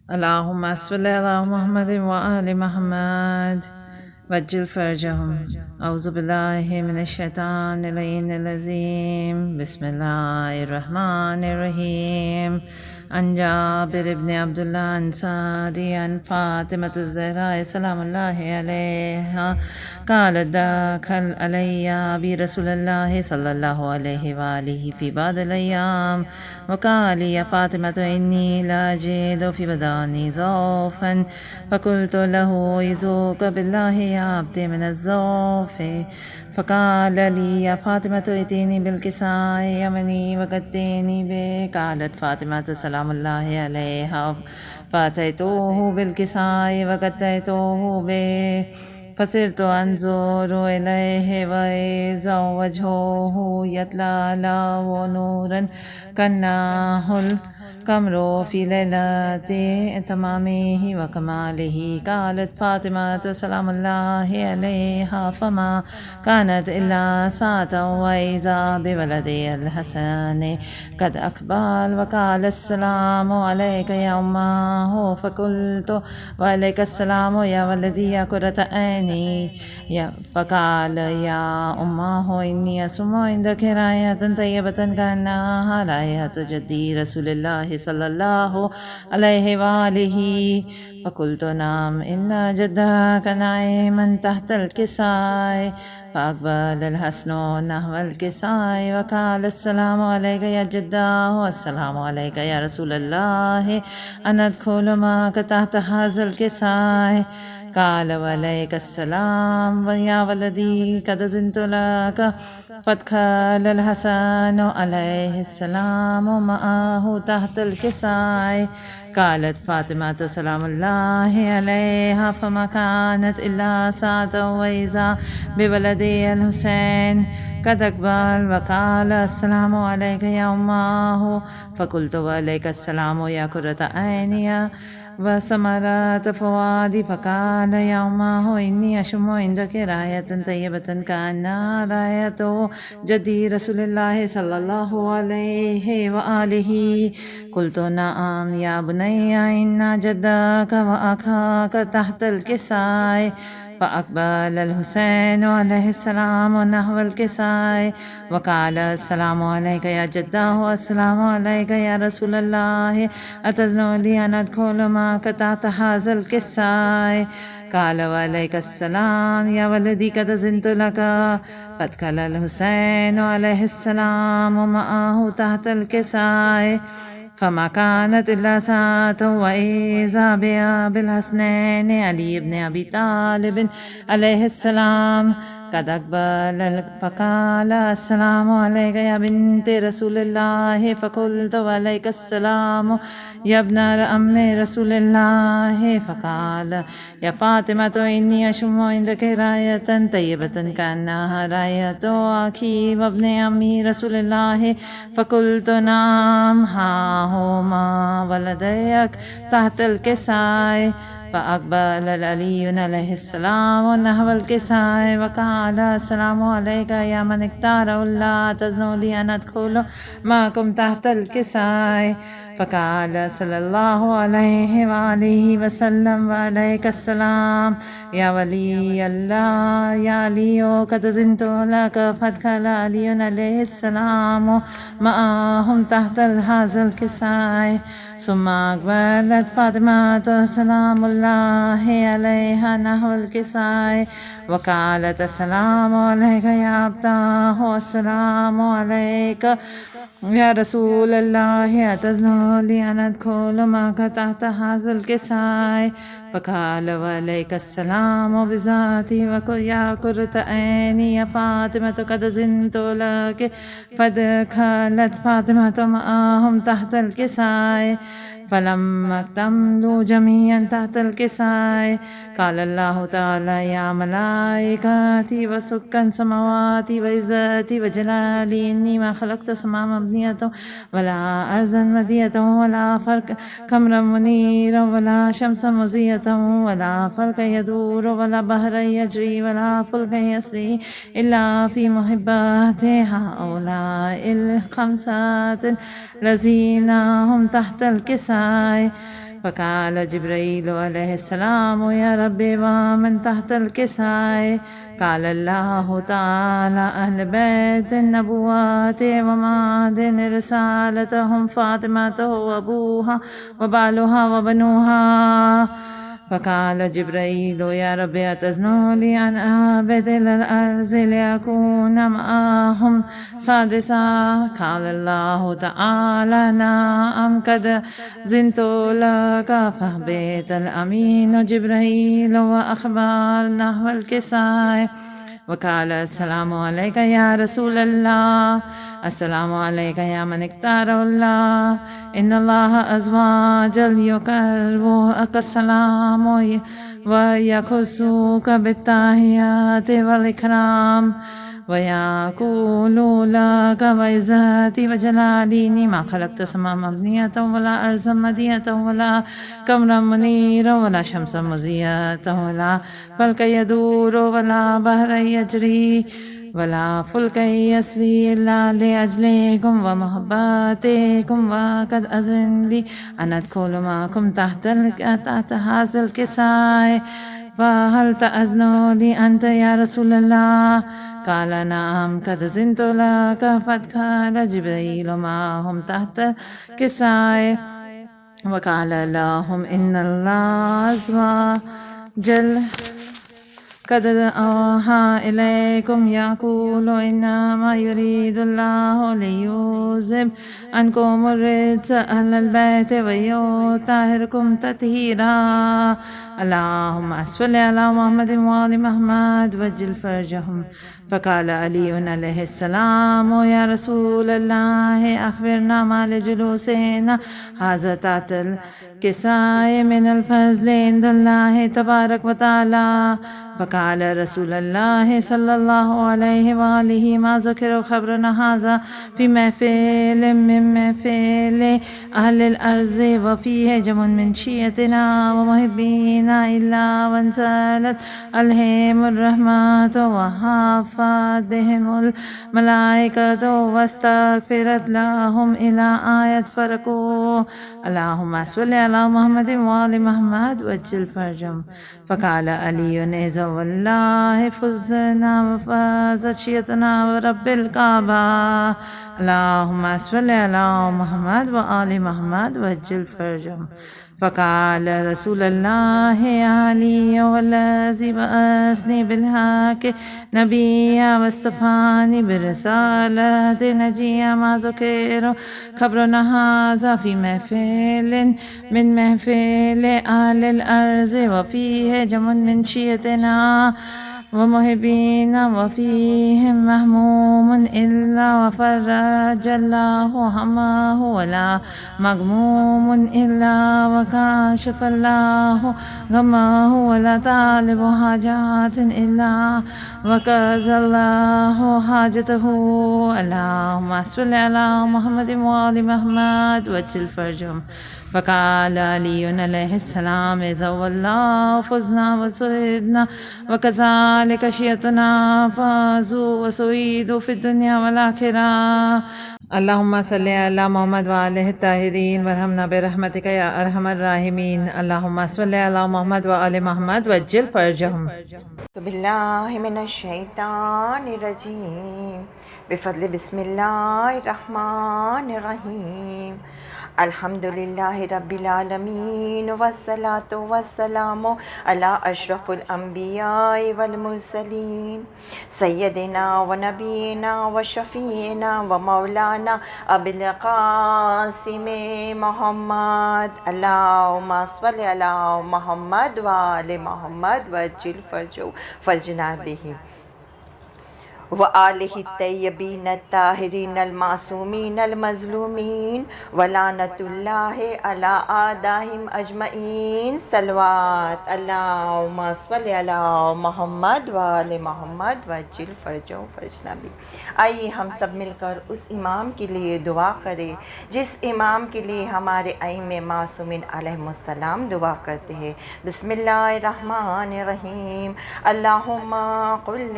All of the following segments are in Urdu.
اللهم صل على محمد وآل محمد وجل فرجهم. أعوذ بالله من الشيطان اللعين الرجيم. بسم الله الرحمن الرحيم. عن جابر بن عبد الله الأنصاري عن فاطمة الزهراء سلام الله عليها قالت دخل علي أبي رسول الله صلى الله عليه وآله في بعض الأيام وقال يا فاطمة إني لا أجد في بداني ضعفا فقلت له أعوذك بالله يا عبدي من الضعف فقال لي يا فاطمة ائتيني بالكساء يمني وغطيني به. قالت فاطمة سلام الله عليها فأتيته بالكساء وغطيته به فصرت أنظر إليه وإذا وجهه يتلألأ نورا كأنه القمر في ليلة تمامه وكماله. قالت فاطمة سلام الله عليها فما كانت إلا ساعة وإذا بولدي الحسن قد أقبل وقال السلام عليك يا أمه فقلت وعليك السلام يا ولدي يا قرة عيني. فقال يا أمه إني أسمع عندك راية طيبة كأنها راية جدي رسول الله صلى الله عليه وآله. فقلت نعم إن جدك نائما تحت الكساء. فأقبل الحسن نحو الكساء وقال السلام عليك يا جداه والسلام عليك يا رسول الله أنا أدخل معك تحت هذا الكساء. قال وعليك السلام يا ولدي قد زنت لك. فادخل الحسن عليه السلام معه تحت الكساء. قالت فاطمة سلام الله عليها فما كانت إلا ساعة وإذا بولدي الحسين قد أقبل وقال السلام عليك يا أمه. فقلت وعليك السلام يا قرة عيني وثمرة فؤادي. فقال يا أمه إني أشم عندك راية طيبة كأنها راية جدي رسول الله صلى الله عليه وآله. قلت نعم يا بني إن جدك وأخاك تحت الكساء. فأقبل الحسين عليه السلام نحو الكساء وقال السلام عليك يا جداه والسلام عليك يا رسول الله أتذن لي أن أدخل معك تحت هذا الكساء. قال وعليك السلام يا ولدي قد أذنت لك. فادخل الحسين عليه السلام معه تحت الكساء فما كانت إلا ساعة وإذا بأبي الحسنين علي بن أبي طالب عليه السلام قد أقبل. فقال السلام عليك يا بنت رسول الله. فقلت وعليك السلام يا ابن أم رسول الله. فقال يا فاطمة إني أشم عندك راية طيبة كأنها راية أخي وابن أمي رسول الله. فقلت نعم ها هما ولديك تحت الكساء. فأقبل العلي عليه السلام نحو الكساء وقال السلام عليك يا من اختار الله تزنوا لي أن أدخل معكم تحت الكساء. فقال صلى الله عليه وآله وسلم وعليك السلام يا ولي الله يا علي قد زنت لك. فادخل علي عليه السلام معهم تحت هذا الكساء. ثم أقبلت فاطمة سلام الله عليها نحو الكساء وقالت السلام عليك يا عبده والسلام عليك يا رسول الله أتذن لي أن أدخل معك تحت هذا الكساء. فقال وعليك السلام بذاتي يا قرة عيني يا فاطمة قد زنت لك. فدخلت فاطمة معهم تحت الكساء فلما اكتملوا جميعا تحت الكساء قال الله تعالى يا ملائكتي وسكان سماواتي وعزتي وجلالي إني ما خلقت سماء مبنية ولا أرضا مدية ولا فلك قمرا منيرا ولا شمس مزية ولا فلك يدور ولا بحر يجري ولا فلك يسري إلا في محبات هؤلاء الخمسة الذين هم تحت الكساء. فقال جبرائيل عليه السلام يا ربي ومن تحت الكساء؟ قال الله تعالى أهل بيت النبوات ومعدن رسالتهم فاطمة وأبوها وبالها وبنوها. فقال جبرائيل يا ربي أتذن لي أن أهبط إلى الأرض لأكون معهم سادسا؟ قال الله تعالى نعم قد زنت لك فاهبط. الأمين جبرائيل وأخبار نحو الكساء وقال السلام عليك يا رسول الله، السلام عليك يا من اختار الله، إن الله عز وجل يقربك السلام ويخصك بالتحيات والإكرام ويقول لك وعزتي وجلالي ما خلقت سماء مبنية ولا أرضا مدية ولا قمرا منيرا ولا شمسا مضيئة ولا فلكا يدور ولا بحر يجري ولا فلك يسري إلا لأجلكم ومحبتكم وقد أذن لي أن أدخل معكم تحت هذا الكساء فهل تأذن لي أنت يا رسول الله؟ قال نعم قد أذنت لك. فدخل جبريل معهم تحت الكساء وقال لهم إن الله عز وجل قد أوحى إليكم يقول إنما يريد الله ليذهب عنكم الرجس أهل البيت ويطهركم تطهيرا. اللهم صل على محمد وآل محمد وجل فرجهم. فقال علي عليه السلام يا رسول الله أخبرنا ما لجلوسنا هذا تحت الكساء من الفضل عند الله تبارك وتعالى. فقال رسول الله صلى الله عليه وآله ما ذكر خبرنا هذا في محفل من محفل أهل الأرض وفيه جمع من شيعتنا ومحبينا إلا وانزلت عليهم الرحمة وحفت بهم الملائكة واستغفرت لهم إلى آية فرقوا. اللهم صل على محمد وآل محمد وجل فرجهم. فقال علي إذا والله فزنا وفازت شيعتنا ورب الكعبة. اللهم صل على محمد وآل محمد وجل فرجهم. فقال رسول الله يا علي والذي بعثني بالحق نبيا واصطفاني برسالة نجيا ما ذكر خبرنا هذا في محفل من محفل أهل الأرض وفيه جمع من شيعتنا ومحبين وفيهم مهموم إلا وفرج الله همه ولا مغموم إلا وكاشف الله غمه ولا طالب حاجات إلا وقضى الله حاجته. اللهم صل على محمد وآل محمد وجل فرجهم. فقال علي عليه السلام إذا والله فزنا وسعدنا وكذلك شيعتنا فازوا وسعيدوا في الدنيا والآخرة. اللهم صل على محمد وآله الطاهرين وارحمنا برحمتك يا أرحم الراحمين. اللهم صل على محمد وآل محمد وجل فرجهم. بالله من الشيطان الرجيم. بفضل بسم الله الرحمن الرحيم. الحمد لله رب العالمين والصلاة والسلام على أشرف الأنبياء والمرسلين سيدنا ونبينا وشفينا ومولانا أبي القاسم محمد. اللهم صل على محمد وآل محمد وجل فرجنا به وآلہ الطیبین الطاہرین المعصومین المظلومین ولعنۃ اللہ علی اعدائہم اجمعین. صلوات. اللہم صل علی محمد وآل محمد وجل فرجنا بھی. آئیے ہم سب مل کر اس امام کے لیے دعا کریں جس امام کے لیے ہمارے ائمہ معصومین علیہم السلام دعا کرتے ہیں. بسم اللہ الرحمن الرحیم. اللہم قل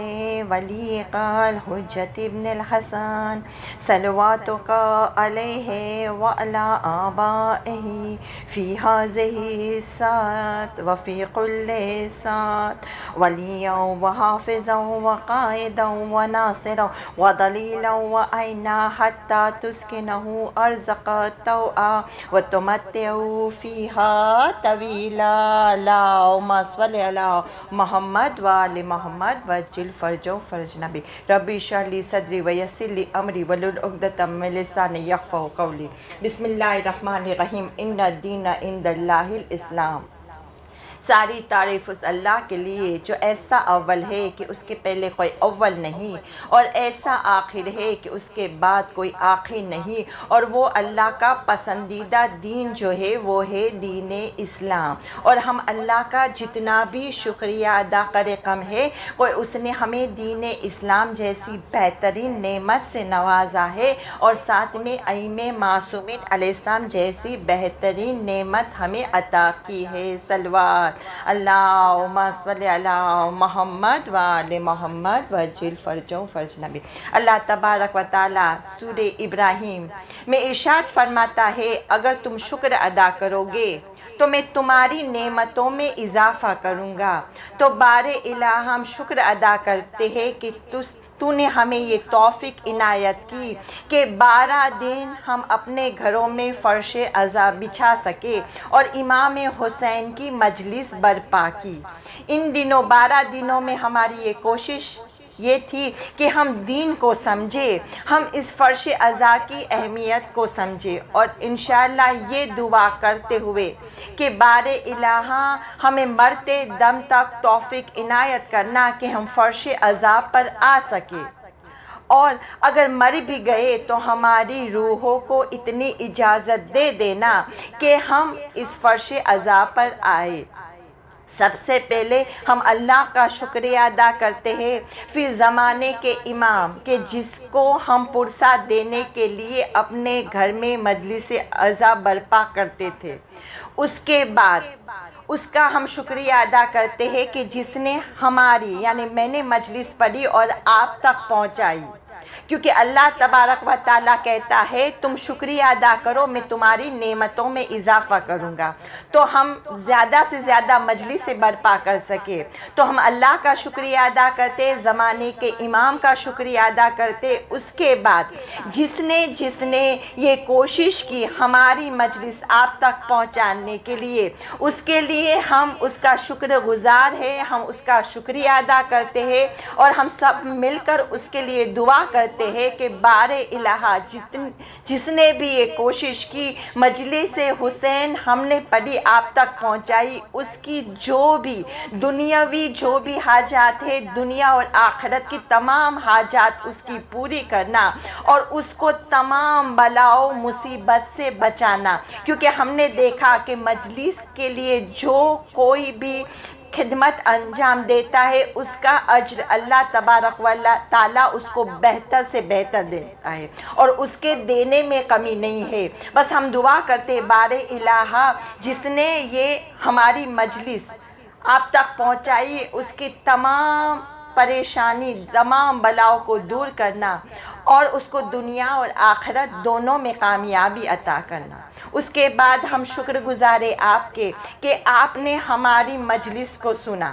ولی الحجة ابن الحسن صلواتك عليه وعلى آبائه في هذه الساعة وفي كل ساعة وليا وحافظا وقائدا وناصرا وضليلا وعينا حتى تسكنه أرزق الطوعا وتمتع فيها طويلا. اللهم صل على محمد وآل محمد وجل فرج فرج نبی ربی اشرح لی صدری ویسر لی امری واحلل عقدۃ من لسانی یفقہوا قولی. بسم اللہ الرحمن الرحیم. ان الدین عند اللہ الاسلام. ساری تعریف اس اللہ کے لیے جو ایسا اول ہے کہ اس کے پہلے کوئی اول نہیں، اور ایسا آخر ہے کہ اس کے بعد کوئی آخر نہیں، اور وہ اللہ کا پسندیدہ دین جو ہے وہ ہے دین اسلام. اور ہم اللہ کا جتنا بھی شکریہ ادا کرے کم ہے، وہ اس نے ہمیں دین اسلام جیسی بہترین نعمت سے نوازا ہے، اور ساتھ میں ائمہ معصومین علیہ السلام جیسی بہترین نعمت ہمیں عطا کی ہے. صلوات اللہم صلی علی محمد وآل محمد وجل فرجوں فرج نبی. اللہ تبارک و تعالی سورہ ابراہیم میں ارشاد فرماتا ہے، اگر تم شکر ادا کرو گے تو میں تمہاری نعمتوں میں اضافہ کروں گا. تو بار الہ ہم شکر ادا کرتے ہیں کہ تو نے ہمیں یہ توفیق عنایت کی کہ 12 دن ہم اپنے گھروں میں فرش عزا بچھا سکے اور امام حسین کی مجلس برپا کی. ان دنوں 12 دنوں میں ہماری یہ کوشش یہ تھی کہ ہم دین کو سمجھے، ہم اس فرش عزا کی اہمیت کو سمجھے، اور انشاءاللہ یہ دعا کرتے ہوئے کہ بار الہ ہمیں مرتے دم تک توفیق عنایت کرنا کہ ہم فرش عزا پر آ سکے، اور اگر مر بھی گئے تو ہماری روحوں کو اتنی اجازت دے دینا کہ ہم اس فرش عزا پر آئے. سب سے پہلے ہم اللہ کا شکریہ ادا کرتے ہیں، پھر زمانے کے امام کہ جس کو ہم پرسہ دینے کے لیے اپنے گھر میں مجلس عزا برپا کرتے تھے. اس کے بعد اس کا ہم شکریہ ادا کرتے ہیں کہ جس نے ہماری یعنی میں نے مجلس پڑھی اور آپ تک پہنچائی، کیونکہ اللہ تبارک و تعالیٰ کہتا ہے تم شکریہ ادا کرو میں تمہاری نعمتوں میں اضافہ کروں گا. تو ہم زیادہ سے زیادہ مجلس سے برپا کر سکے تو ہم اللہ کا شکریہ ادا کرتے، زمانے کے امام کا شکریہ ادا کرتے. اس کے بعد جس نے یہ کوشش کی ہماری مجلس آپ تک پہنچانے کے لیے، اس کے لیے ہم اس کا شکر گزار ہے، ہم اس کا شکریہ ادا کرتے ہیں، اور ہم سب مل کر اس کے لیے دعا کرتے ہیں کہ بار الہ جس نے بھی یہ کوشش کی مجلس حسین ہم نے پڑھی آپ تک پہنچائی، اس کی جو بھی دنیاوی جو بھی حاجات ہے، دنیا اور آخرت کی تمام حاجات اس کی پوری کرنا، اور اس کو تمام بلاؤ مصیبت سے بچانا. کیونکہ ہم نے دیکھا کہ مجلس کے لیے جو کوئی بھی خدمت انجام دیتا ہے اس کا اجر اللہ تبارک و تعالیٰ اس کو بہتر سے بہتر دیتا ہے، اور اس کے دینے میں کمی نہیں ہے. بس ہم دعا کرتے بار الہ جس نے یہ ہماری مجلس آپ تک پہنچائی، اس کی تمام پریشانی تمام بلاؤں کو دور کرنا، اور اس کو دنیا اور آخرت دونوں میں کامیابی عطا کرنا. اس کے بعد ہم شکر گزارے آپ کے کہ آپ نے ہماری مجلس کو سنا،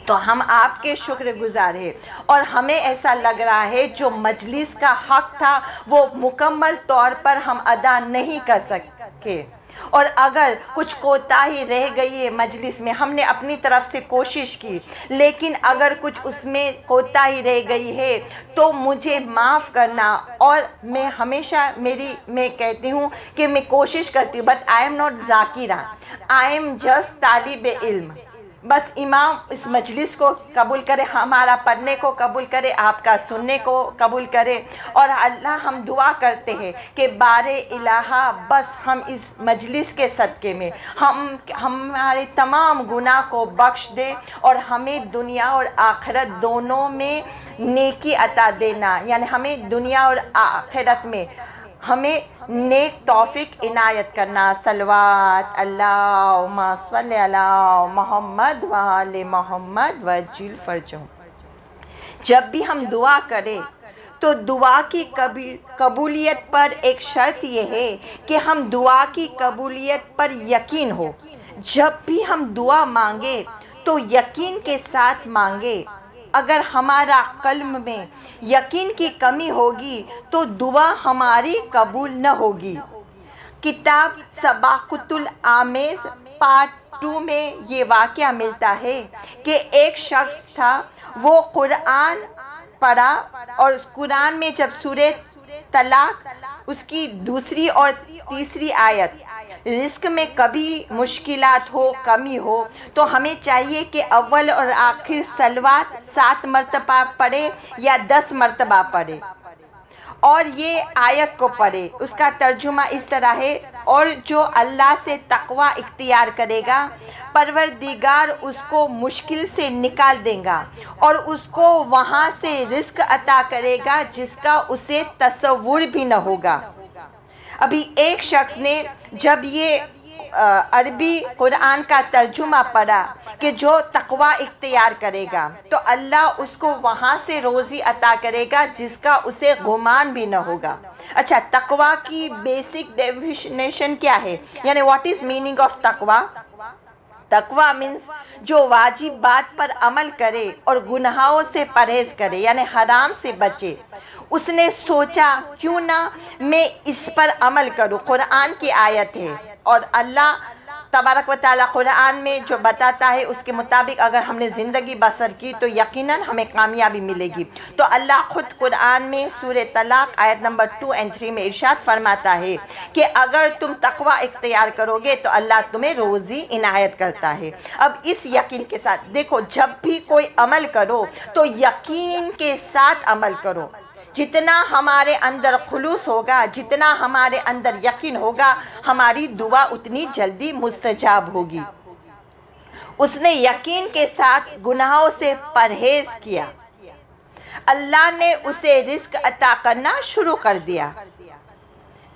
تو ہم آپ کے شکر گزار ہیں، اور ہمیں ایسا لگ رہا ہے جو مجلس کا حق تھا وہ مکمل طور پر ہم ادا نہیں کر سکے، اور اگر کچھ کوتاہی رہ گئی ہے مجلس میں، ہم نے اپنی طرف سے کوشش کی، لیکن اگر کچھ اس میں کوتاہی رہ گئی ہے تو مجھے معاف کرنا. اور میں ہمیشہ میں کہتی ہوں کہ میں کوشش کرتی ہوں، بٹ آئی ایم ناٹ ذاکرہ، آئی ایم جسٹ طالب علم. بس امام اس مجلس کو قبول کرے، ہمارا پڑھنے کو قبول کرے، آپ کا سننے کو قبول کرے، اور اللہ ہم دعا کرتے ہیں کہ بار الہ بس ہم اس مجلس کے صدقے میں ہمارے تمام گناہ کو بخش دے، اور ہمیں دنیا اور آخرت دونوں میں نیکی عطا دینا، یعنی ہمیں دنیا اور آخرت میں ہمیں نیک توفیق عنایت کرنا. صلوات اللہم صلی علی محمد وآل محمد وجل فرجہم. جب بھی ہم دعا کریں تو دعا کی قبولیت پر ایک شرط یہ ہے کہ ہم دعا کی قبولیت پر یقین ہو۔ جب بھی ہم دعا مانگے تو یقین کے ساتھ مانگے۔ اگر ہمارا قلب میں یقین کی کمی ہوگی تو دعا ہماری قبول نہ ہوگی۔ کتاب صباقۃ الآمیز پارٹ 2 میں یہ واقعہ ملتا ہے کہ ایک شخص تھا، وہ قرآن پڑھا اور قرآن میں جب سورہ طلاق اس کی 2 اور 3 آیت، رزق میں کبھی مشکلات ہو، کمی ہو، تو ہمیں چاہیے کہ اول اور آخر صلوات 7 مرتبہ پڑھے یا 10 مرتبہ پڑھے اور یہ آیت کو پڑھے۔ اس کا ترجمہ اس طرح ہے، اور جو اللہ سے تقوی اختیار کرے گا پروردگار اس کو مشکل سے نکال دے گا اور اس کو وہاں سے رزق عطا کرے گا جس کا اسے تصور بھی نہ ہوگا۔ ابھی ایک شخص نے جب یہ عربی قرآن کا ترجمہ پڑھا کہ جو تقوی اختیار کرے گا تو اللہ اس کو وہاں سے روزی عطا کرے گا جس کا اسے گمان بھی نہ ہوگا۔ اچھا، تقوی کی بیسک ڈیفینیشن کیا ہے؟ یعنی واٹ از میننگ آف تقوی؟ تقوی مینس جو واجب بات پر عمل کرے اور گناہوں سے پرہیز کرے، یعنی حرام سے بچے۔ اس نے سوچا کیوں نہ میں اس پر عمل کروں۔ قرآن کی آیت ہے اور اللہ تبارک و تعالیٰ قرآن میں جو بتاتا ہے اس کے مطابق اگر ہم نے زندگی بسر کی تو یقیناً ہمیں کامیابی ملے گی۔ تو اللہ خود قرآن میں سورہ طلاق آیت نمبر 2 اور 3 میں ارشاد فرماتا ہے کہ اگر تم تقوی اختیار کرو گے تو اللہ تمہیں روزی عنایت کرتا ہے۔ اب اس یقین کے ساتھ دیکھو، جب بھی کوئی عمل کرو تو یقین کے ساتھ عمل کرو۔ جتنا ہمارے اندر خلوص ہوگا، جتنا ہمارے اندر یقین ہوگا، ہماری دعا اتنی جلدی مستجاب ہوگی۔ اس نے یقین کے ساتھ گناہوں سے پرہیز کیا، اللہ نے اسے رزق عطا کرنا شروع کر دیا۔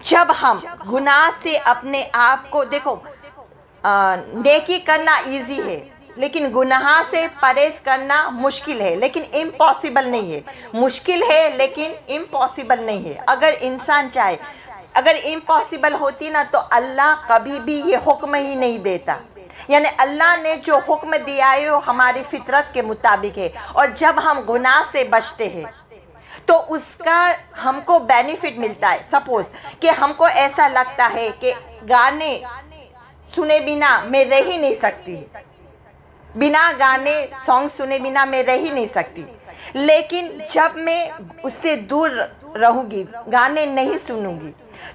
جب ہم گناہ سے اپنے آپ کو دیکھو، نیکی کرنا ایزی ہے لیکن گناہ سے پرہیز کرنا مشکل ہے، لیکن امپاسبل نہیں ہے۔ مشکل ہے لیکن امپاسبل نہیں ہے۔ اگر انسان چاہے، اگر امپاسبل ہوتی نا تو اللہ کبھی بھی یہ حکم ہی نہیں دیتا۔ یعنی اللہ نے جو حکم دیا ہے وہ ہماری فطرت کے مطابق ہے، اور جب ہم گناہ سے بچتے ہیں تو اس کا ہم کو بینیفٹ ملتا ہے۔ سپوز کہ ہم کو ایسا لگتا ہے کہ گانے سنے بنا میں رہ ہی نہیں سکتی، بنا گانے سانگ سنے بنا میں رہ ہی نہیں سکتی، لیکن جب میں اس سے دور رہوں گی، گانے نہیں سنوں گی،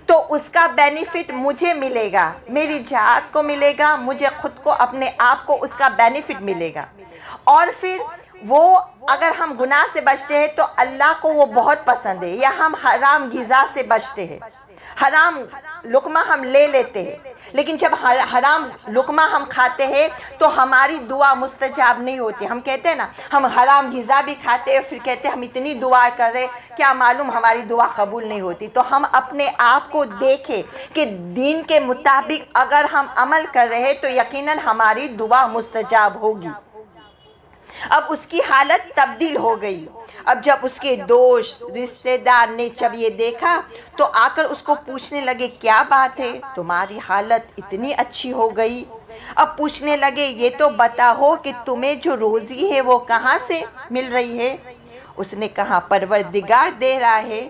تو اس کا بینیفٹ مجھے ملے گا، میری ذات کو ملے گا، مجھے خود کو اپنے آپ کو اس کا بینیفٹ ملے گا۔ اور پھر وہ اگر ہم گناہ سے بچتے ہیں تو اللہ کو وہ بہت پسند ہے، یا ہم حرام غذا سے بچتے ہیں، حرام لقمہ ہم لے لیتے ہیں، لیکن جب حرام لقمہ ہم کھاتے ہیں تو ہماری دعا مستجاب نہیں ہوتی۔ ہم کہتے ہیں نا، ہم حرام غذا بھی کھاتے ہیں پھر کہتے ہیں ہم اتنی دعا کر رہے، کیا معلوم ہماری دعا قبول نہیں ہوتی۔ تو ہم اپنے آپ کو دیکھیں کہ دین کے مطابق اگر ہم عمل کر رہے تو یقیناً ہماری دعا مستجاب ہوگی۔ اب اس کی حالت تبدیل ہو گئی۔ اب جب اس کے دوست رشتہ دار نے جب یہ دیکھا تو آ کر اس کو پوچھنے لگے، کیا بات ہے تمہاری حالت اتنی اچھی ہو گئی؟ اب پوچھنے لگے، یہ تو بتاؤ کہ تمہیں جو روزی ہے وہ کہاں سے مل رہی ہے؟ اس نے کہا پروردگار دے رہا ہے۔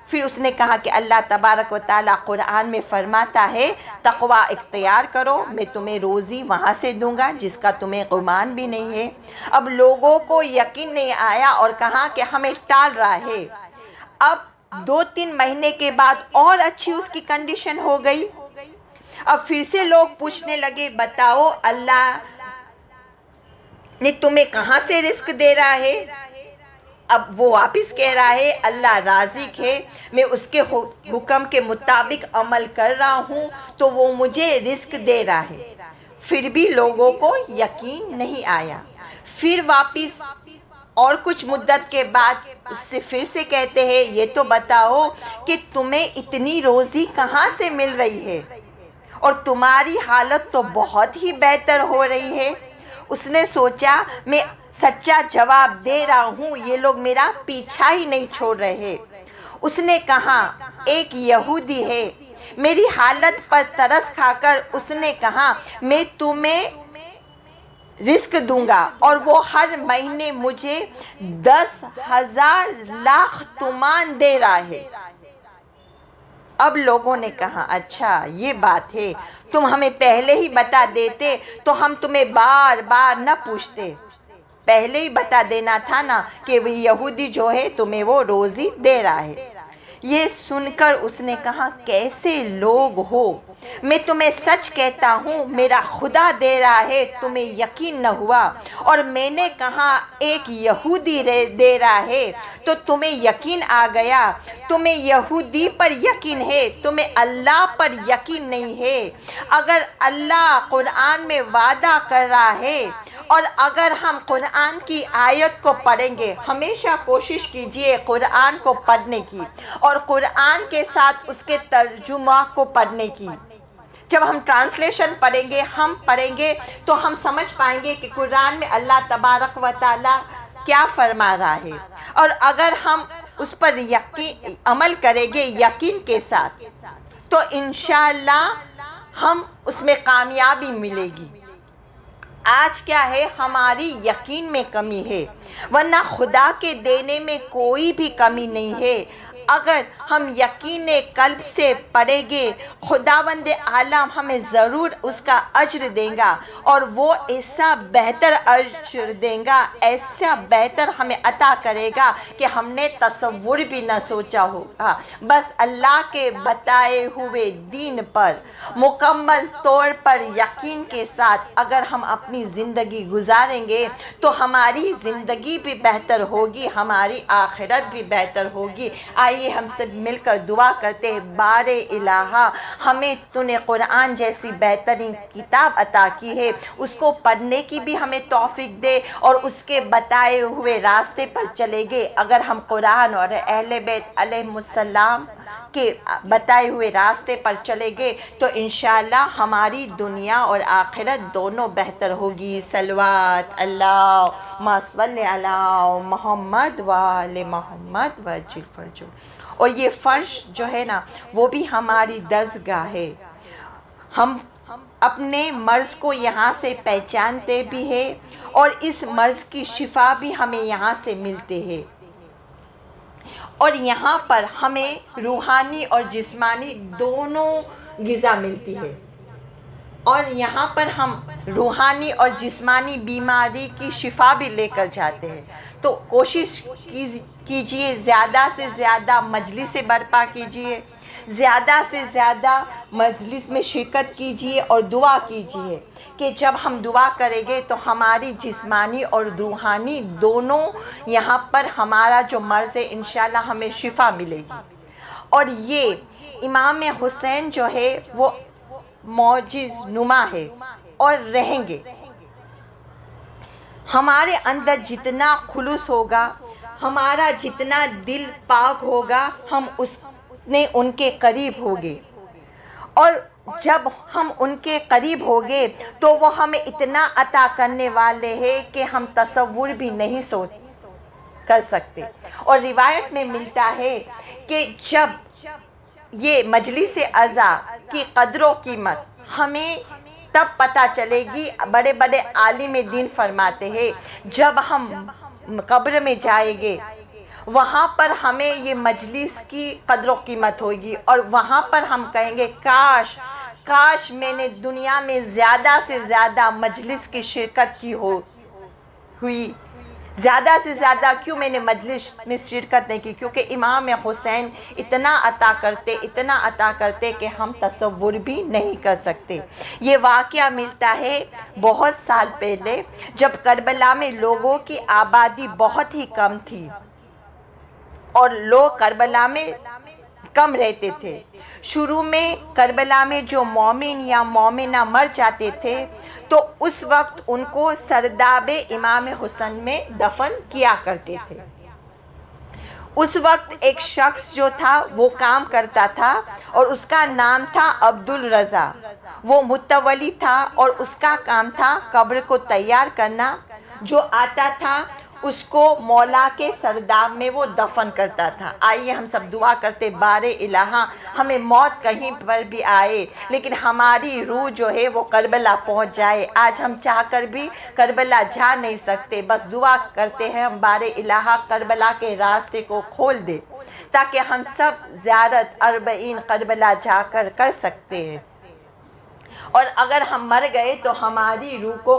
پھر اس نے کہا کہ اللہ تبارک و تعالیٰ قرآن میں فرماتا ہے تقوی اختیار کرو، میں تمہیں روزی وہاں سے دوں گا جس کا تمہیں گمان بھی نہیں ہے۔ اب لوگوں کو یقین نہیں آیا اور کہا کہ ہمیں ٹال رہا ہے۔ اب 2-3 مہینے کے بعد اور اچھی اس کی کنڈیشن ہو گئی۔ اب پھر سے لوگ پوچھنے لگے، بتاؤ اللہ نے تمہیں کہاں سے رزق دے رہا ہے؟ اب وہ واپس کہہ رہا ہے، اللہ رازق ہے، میں اس کے حکم کے مطابق عمل کر رہا ہوں تو وہ مجھے رزق دے رہا ہے۔ پھر بھی لوگوں کو یقین نہیں آیا۔ پھر واپس اور کچھ مدت کے بعد اس سے پھر سے کہتے ہیں، یہ تو بتاؤ کہ تمہیں اتنی روزی کہاں سے مل رہی ہے اور تمہاری حالت تو بہت ہی بہتر ہو رہی ہے۔ اس نے سوچا میں سچا جواب دے رہا ہوں، یہ لوگ میرا پیچھا ہی نہیں چھوڑ رہے۔ اس نے کہا ایک یہودی ہے، میری حالت پر ترس کھا کر اس نے کہا میں تمہیں رزق دوں گا، اور وہ ہر مہینے مجھے 10,000 لاکھ تومان دے رہا ہے۔ اب لوگوں نے کہا اچھا یہ بات ہے، تم ہمیں پہلے ہی بتا دیتے تو ہم تمہیں بار بار نہ پوچھتے، پہلے ہی بتا دینا تھا نا کہ وہ یہودی جو ہے تمہیں وہ روزی دے رہا ہے۔ یہ سن کر اس نے کہا کیسے لوگ ہو، میں تمہیں سچ کہتا ہوں میرا خدا دے رہا ہے، تمہیں یقین نہ ہوا، اور میں نے کہا ایک یہودی دے رہا ہے تو تمہیں یقین آ گیا۔ تمہیں یہودی پر یقین ہے، تمہیں اللہ پر یقین نہیں ہے۔ اگر اللہ قرآن میں وعدہ کر رہا ہے، اور اگر ہم قرآن کی آیت کو پڑھیں گے، ہمیشہ کوشش کیجئے قرآن کو پڑھنے کی اور قرآن کے ساتھ اس کے ترجمہ کو پڑھنے کی۔ جب ہم ٹرانسلیشن پڑھیں گے تو ہم سمجھ پائیں گے کہ قرآن میں اللہ تبارک و تعالی کیا فرما رہا ہے، اور اگر ہم اس پر عمل کریں گے یقین کے ساتھ تو انشاءاللہ ہم اس میں کامیابی ملے گی۔ آج کیا ہے، ہماری یقین میں کمی ہے، ورنہ خدا کے دینے میں کوئی بھی کمی نہیں ہے۔ اگر ہم یقین قلب سے پڑھیں گے، خداوند عالم ہمیں ضرور اس کا اجر دے گا، اور وہ ایسا بہتر اجر دے گا، ایسا بہتر ہمیں عطا کرے گا کہ ہم نے تصور بھی نہ سوچا ہوگا۔ بس اللہ کے بتائے ہوئے دین پر مکمل طور پر یقین کے ساتھ اگر ہم اپنی زندگی گزاریں گے تو ہماری زندگی بھی بہتر ہوگی، ہماری آخرت بھی بہتر ہوگی۔ آئیے ہم سب مل کر دعا کرتے ہیں، بار الہ ہمیں تو نے قرآن جیسی بہترین کتاب عطا کی ہے، اس کو پڑھنے کی بھی ہمیں توفیق دے اور اس کے بتائے ہوئے راستے پر چلے گے۔ اگر ہم قرآن اور اہل بیت علیہم السلام کے بتائے ہوئے راستے پر چلے گے تو انشاءاللہ ہماری دنیا اور آخرت دونوں بہتر ہوگی۔ صلوات اللہم صلی علی محمد وآل محمد وعجل فرجہ۔ اور یہ فرش جو ہے نا وہ بھی ہماری درسگاہ ہے، ہم اپنے مرض کو یہاں سے پہچانتے بھی ہیں اور اس مرض کی شفا بھی ہمیں یہاں سے ملتے ہیں، اور یہاں پر ہمیں روحانی اور جسمانی دونوں غذا ملتی ہے، اور یہاں پر ہم روحانی اور جسمانی بیماری کی شفا بھی لے کر جاتے ہیں۔ تو کوشش کیجئے زیادہ سے زیادہ مجلس برپا کیجئے، زیادہ سے زیادہ مجلس میں شرکت کیجئے اور دعا کیجئے کہ جب ہم دعا کریں گے تو ہماری جسمانی اور روحانی دونوں یہاں پر ہمارا جو مرض ہے انشاءاللہ ہمیں شفا ملے گی۔ اور یہ امام حسین جو ہے وہ معجز نما ہے اور رہیں گے۔ ہمارے اندر جتنا خلوص ہوگا، ہمارا جتنا دل پاک ہوگا، ہم ان کے قریب ہوگے، اور جب ہم ان کے قریب ہوگے تو وہ ہمیں اتنا عطا کرنے والے ہیں کہ ہم تصور بھی نہیں کر سکتے۔ اور روایت میں ملتا ہے کہ جب یہ مجلس عزا کی قدر و قیمت ہمیں تب پتہ چلے گی، بڑے بڑے عالم دین فرماتے ہیں جب ہم قبر میں جائیں گے وہاں پر ہمیں یہ مجلس کی قدر و قیمت ہوگی، اور وہاں پر ہم کہیں گے کاش میں نے دنیا میں زیادہ سے زیادہ مجلس کی شرکت کی ہوئی، زیادہ سے زیادہ کیوں میں نے مجلس میں شرکت نہیں کی، کیونکہ امام حسین اتنا عطا کرتے کہ ہم تصور بھی نہیں کر سکتے۔ یہ واقعہ ملتا ہے بہت سال پہلے جب کربلا میں لوگوں کی آبادی بہت ہی کم تھی اور لوگ کربلا میں کم رہتے تھے۔ شروع میں کربلا میں جو مومن یا مومنہ مر جاتے تھے تو اس وقت ان کو سرداب امام حسن میں دفن کیا کرتے تھے۔ اس وقت ایک شخص جو تھا وہ کام کرتا تھا اور اس کا نام تھا عبدالرضا، وہ متولی تھا اور اس کا کام تھا قبر کو تیار کرنا، جو آتا تھا اس کو مولا کے سرداب میں وہ دفن کرتا تھا۔ آئیے ہم سب دعا کرتے، بار الہ ہمیں موت کہیں پر بھی آئے لیکن ہماری روح جو ہے وہ کربلا پہنچ جائے۔ آج ہم چاہ کر بھی کربلا جا نہیں سکتے، بس دعا کرتے ہیں ہم بار الہ کربلا کے راستے کو کھول دے تاکہ ہم سب زیارت 40 کربلا جا کر سکتے ہیں۔ اور اگر ہم مر گئے تو ہماری روح کو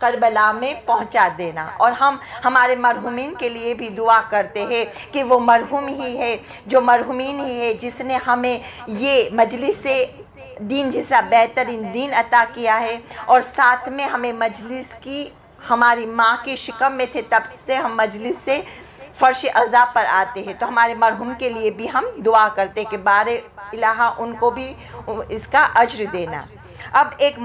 کربلا میں پہنچا دینا۔ اور ہم ہمارے مرحومین کے لیے بھی دعا کرتے ہیں کہ وہ مرحوم ہی ہے، جو مرحومین ہی ہے جس نے ہمیں یہ مجلس دین جیسا بہترین دین عطا کیا ہے، اور ساتھ میں ہمیں مجلس کی، ہماری ماں کی شکم میں تھے تب سے ہم مجلس سے فرش عزا پر آتے ہیں، تو ہمارے مرحوم کے لیے بھی ہم دعا کرتے کہ بار الہ ان کو بھی اس کا اجر دینا۔ اب ایک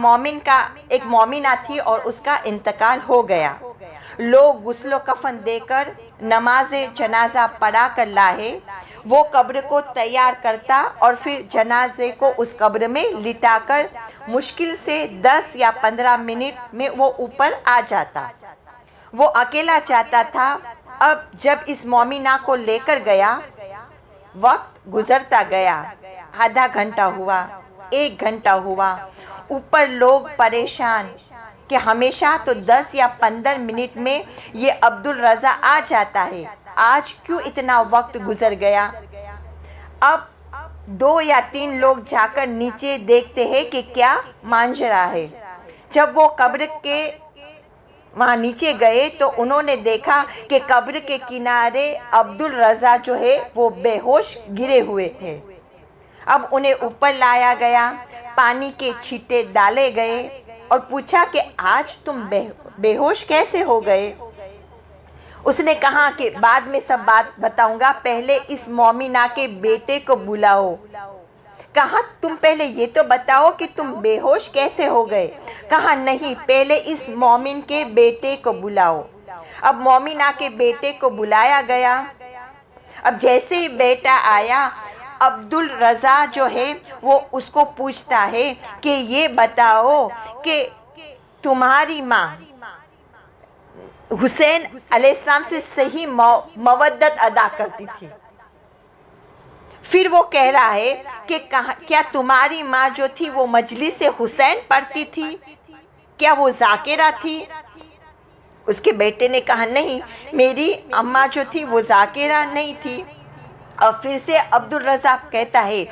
مومنہ تھی اور اس کا انتقال ہو گیا۔ لوگ غسل و کفن دے کر نماز جنازہ پڑھا کر لائے، وہ قبر کو تیار کرتا اور پھر جنازے کو اس قبر میں لٹا کر مشکل سے 10 یا 15 منٹ میں وہ اوپر آ جاتا۔ وہ اکیلا جاتا تھا۔ اب جب اس مومنہ کو لے کر گیا، وقت گزرتا گیا، آدھا گھنٹہ ہوا، 1 گھنٹہ ہوا، اوپر لوگ پریشان کہ ہمیشہ تو 10 یا 15 منٹ میں یہ عبدالرضا آ جاتا ہے، آج کیوں اتنا وقت گزر گیا؟ اب 2 یا 3 لوگ جا کر نیچے دیکھتے ہیں کہ کیا ماجرا ہے۔ جب وہ قبر کے وہاں نیچے گئے تو انہوں نے دیکھا کہ قبر کے کنارے عبدالرضا جو ہے وہ بے ہوش گرے ہوئے تھے۔ اب انہیں اوپر لایا گیا، پانی کے چھینٹے ڈالے گئے اور پوچھا کہ آج تم بے ہوش کیسے ہو گئے؟ اس نے کہا کہ بعد میں سب بات بتاؤں گا، پہلے اس مومنہ کے بیٹے کو بلاؤ۔ کہا تم پہلے یہ تو بتاؤ کہ تم بے ہوش کیسے ہو گئے؟ کہا نہیں، پہلے اس مومن کے بیٹے کو بلاؤ۔ اب مومنہ کے بیٹے کو بلایا گیا۔ اب جیسے ہی بیٹا آیا، عبدالرضا جو ہے وہ اس کو پوچھتا ہے کہ یہ بتاؤ کہ تمہاری ماں حسین علیہ السلام سے صحیح مودت ادا کرتی تھی؟ پھر وہ کہہ رہا ہے کہ کیا تمہاری ماں جو تھی وہ مجلس حسین پڑھتی تھی؟ کیا وہ ذاکرہ تھی؟ اس کے بیٹے نے کہا نہیں، میری اماں جو تھی وہ ذاکرہ نہیں تھی۔ اور پھر سے عبدالرضا کہتا ہے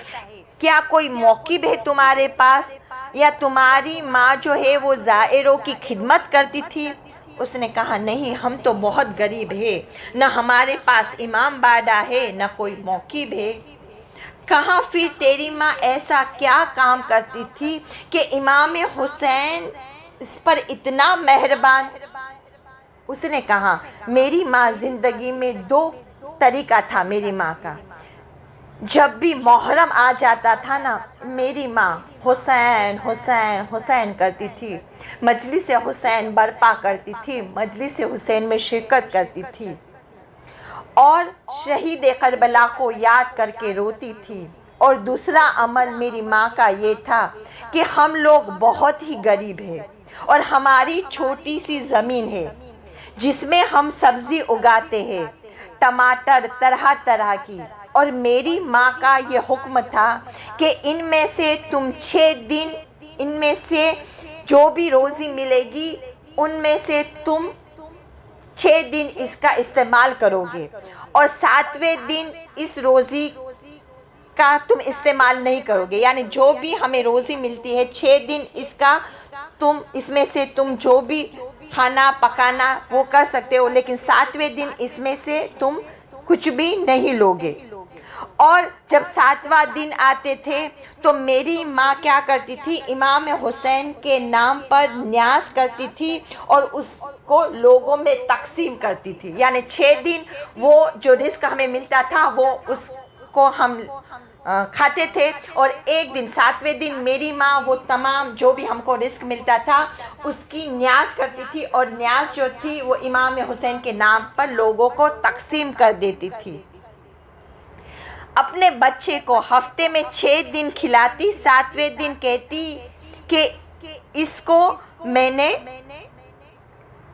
کیا کوئی موقب ہے تمہارے پاس، یا تمہاری ماں جو ہے وہ زائروں کی خدمت کرتی تھی؟ اس نے کہا نہیں، ہم تو بہت غریب ہیں، نہ ہمارے پاس امام باڑا ہے نہ کوئی موقب ہے۔ کہاں پھر تیری ماں ایسا کیا کام کرتی تھی کہ امام حسین اس پر اتنا مہربان؟ اس نے کہا میری ماں زندگی میں 2 طریقہ تھا میری ماں کا۔ جب بھی محرم آ جاتا تھا نا، میری ماں حسین حسین حسین کرتی تھی، مجلس حسین برپا کرتی تھی، مجلس حسین میں شرکت کرتی تھی، اور شہید کربلا کو یاد کر کے روتی تھی۔ اور دوسرا عمل میری ماں کا یہ تھا کہ ہم لوگ بہت ہی غریب ہیں اور ہماری چھوٹی سی زمین ہے جس میں ہم سبزی اگاتے ہیں، ٹماٹر طرح طرح کی، اور میری ماں کا یہ حکم تھا کہ ان میں سے تم 6 دن، ان میں سے جو بھی روزی ملے گی ان میں سے تم 6 دن اس کا استعمال کرو گے، اور 7ویں دن اس روزی کا تم استعمال نہیں کرو گے۔ یعنی جو بھی ہمیں روزی ملتی ہے 6 دن اس کا اس میں سے تم جو بھی کھانا پکانا وہ کر سکتے ہو، لیکن 7ویں دن اس میں سے تم کچھ بھی نہیں لوگے۔ اور جب 7واں دن آتے تھے تو میری ماں کیا کرتی تھی، امام حسین کے نام پر نیاز کرتی تھی اور اس کو لوگوں میں تقسیم کرتی تھی۔ یعنی 6 دن وہ جو رزق ہمیں ملتا تھا وہ اس کو ہم کھاتے تھے، اور 1 دن 7ویں دن میری ماں وہ تمام جو بھی ہم کو رزق ملتا تھا اس کی نیاز کرتی تھی، اور نیاز جو تھی وہ امام حسین کے نام پر لوگوں کو تقسیم کر دیتی تھی۔ اپنے بچے کو ہفتے میں 6 دن کھلاتی، 7ویں دن کہتی کہ اس کو میں نے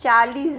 40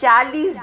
40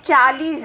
40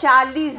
40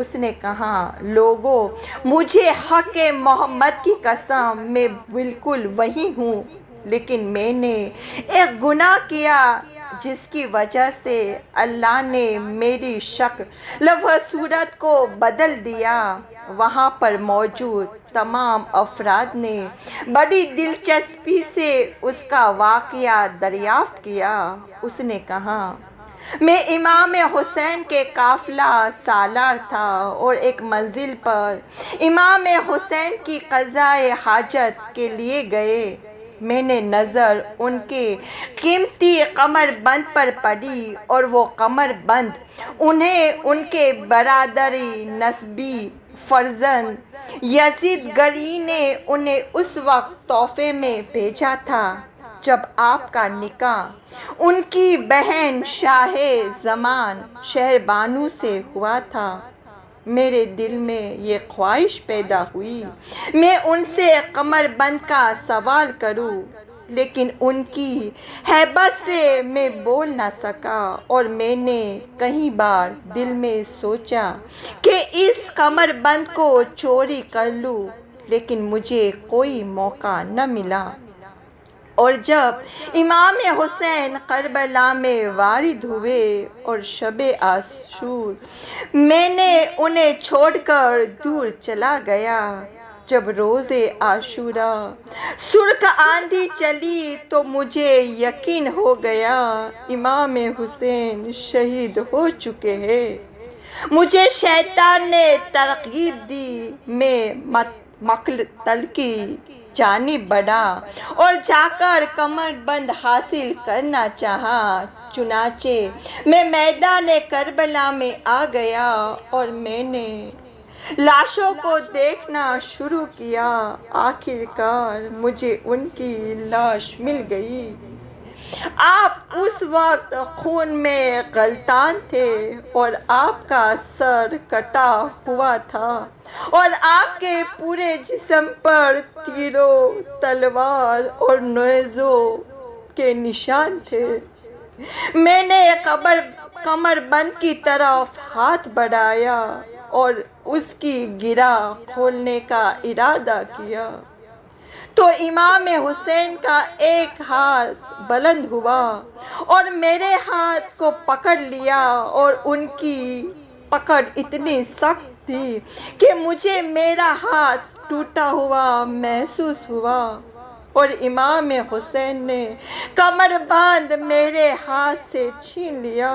اس نے کہا لوگو مجھے حق محمد کی قسم میں بالکل وہی ہوں، لیکن میں نے ایک گناہ کیا جس کی وجہ سے اللہ نے میری شکل و صورت کو بدل دیا۔ وہاں پر موجود تمام افراد نے بڑی دلچسپی سے اس کا واقعہ دریافت کیا۔ اس نے کہا میں امام حسین کے قافلہ سالار تھا اور ایک منزل پر امام حسین کی قضائے حاجت کے لیے گئے۔ میں نے نظر ان کے قیمتی کمر بند پر پڑی اور وہ کمر بند انہیں ان کے برادری نسبی فرزند یزید گری نے انہیں اس وقت تحفے میں بھیجا تھا جب آپ کا نکاح ان کی بہن شاہ زمان شہربانو سے ہوا تھا۔ میرے دل میں یہ خواہش پیدا ہوئی میں ان سے کمر بند کا سوال کروں، لیکن ان کی ہیبت سے میں بول نہ سکا اور میں نے کئی بار دل میں سوچا کہ اس کمر بند کو چوری کر لوں، لیکن مجھے کوئی موقع نہ ملا۔ اور جب امام حسین کربلا میں وارد ہوئے اور شب عاشور میں نے انہیں چھوڑ کر دور چلا گیا۔ جب روز عاشورا سرخ آندھی چلی تو مجھے یقین ہو گیا امام حسین شہید ہو چکے ہیں۔ مجھے شیطان نے ترغیب دی، میں مقتل کی جانب بڑھا اور جا کر کمر بند حاصل کرنا چاہا۔ چنانچہ میں میدان کربلا میں آ گیا اور میں نے لاشوں کو دیکھنا شروع کیا۔ آخر کار مجھے ان کی لاش مل گئی۔ آپ اس وقت خون میں غلطان تھے اور آپ کا سر کٹا ہوا تھا اور آپ کے پورے جسم پر تیروں، تلوار اور نیزوں کے نشان تھے۔ میں نے کمر بند کی طرف ہاتھ بڑھایا اور اس کی گرہ کھولنے کا ارادہ کیا تو امام حسین کا ایک ہاتھ بلند ہوا اور میرے ہاتھ کو پکڑ لیا اور ان کی پکڑ اتنی سخت تھی کہ مجھے میرا ہاتھ ٹوٹا ہوا محسوس ہوا اور امام حسین نے کمر بند میرے ہاتھ سے چھین لیا۔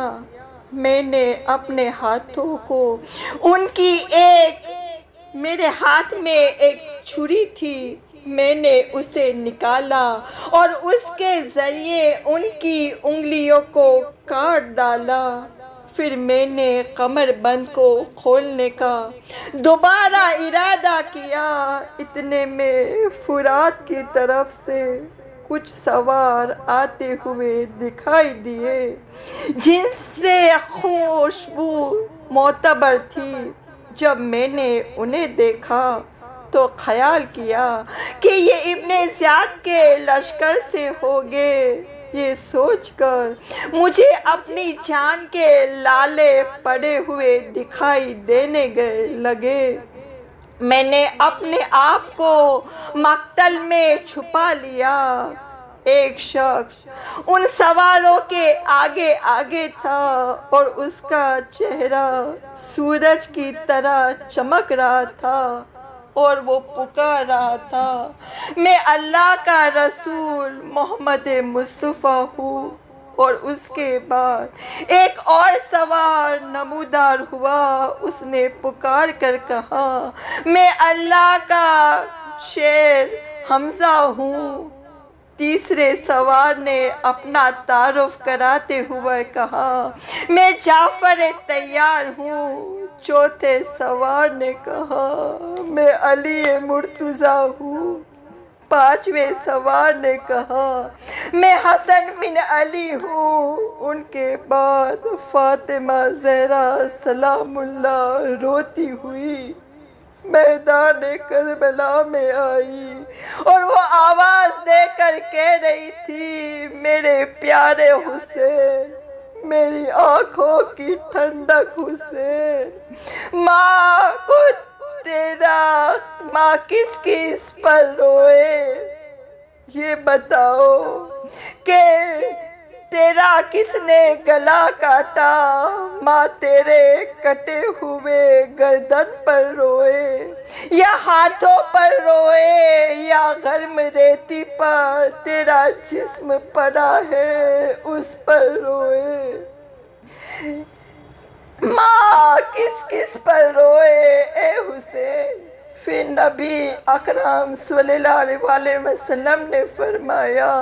میں نے اپنے ہاتھوں کو میرے ہاتھ میں ایک چھری تھی، میں نے اسے نکالا اور اس کے ذریعے ان کی انگلیوں کو کاٹ ڈالا۔ پھر میں نے کمر بند کو کھولنے کا دوبارہ ارادہ کیا۔ اتنے میں فرات کی طرف سے کچھ سوار آتے ہوئے دکھائی دیے جن سے خوشبو معتبر تھی۔ جب میں نے انہیں دیکھا تو خیال کیا کہ یہ ابن زیاد کے لشکر سے ہوں گے۔ یہ سوچ کر مجھے اپنی جان کے لالے پڑے ہوئے دکھائی دینے لگے۔ میں نے اپنے آپ کو مقتل میں چھپا لیا۔ ایک شخص ان سواروں کے آگے آگے تھا اور اس کا چہرہ سورج کی طرح چمک رہا تھا اور وہ پکار رہا تھا میں اللہ کا رسول محمد مصطفیٰ ہوں۔ اور اس کے بعد ایک اور سوار نمودار ہوا، اس نے پکار کر کہا میں اللہ کا شیر حمزہ ہوں۔ تیسرے سوار نے اپنا تعارف کراتے ہوئے کہا میں جعفر طیار ہوں۔ چوتھے سوار نے کہا میں علی مرتضیٰ ہوں۔ پانچویں سوار نے کہا میں حسن بن علی ہوں۔ ان کے بعد فاطمہ زہرا سلام اللہ روتی ہوئی میدان کربلا میں آئی اور وہ آواز دے کر کہہ رہی تھی میرے پیارے حسین، میری آنکھوں کی ٹھنڈک حسین، ماں کس کس پر روئے، یہ بتاؤ کہ تیرا کس نے گلا کاٹا، ماں تیرے کٹے ہوئے گردن پر روئے، یا ہاتھوں پر روئے، یا گرم ریتی پر تیرا جسم پڑا ہے اس پر روئے، ماں کس کس پر روئے اے حسین۔ پھر نبی اکرم صلی اللہ علیہ وسلم نے فرمایا،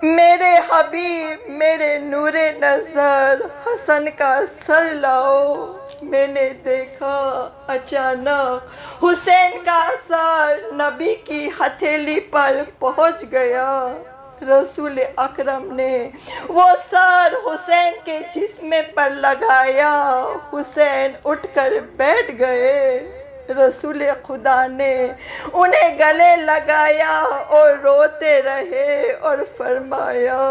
میرے حبیب میرے نور نظر حسن کا سر لاؤ، میں نے دیکھا اچانک حسین کا سر نبی کی ہتھیلی پر پہنچ گیا، رسول اکرم نے وہ سر حسین کے جسم پر لگایا، حسین اٹھ کر بیٹھ گئے، رسول خدا نے انہیں گلے لگایا اور روتے رہے اور فرمایا،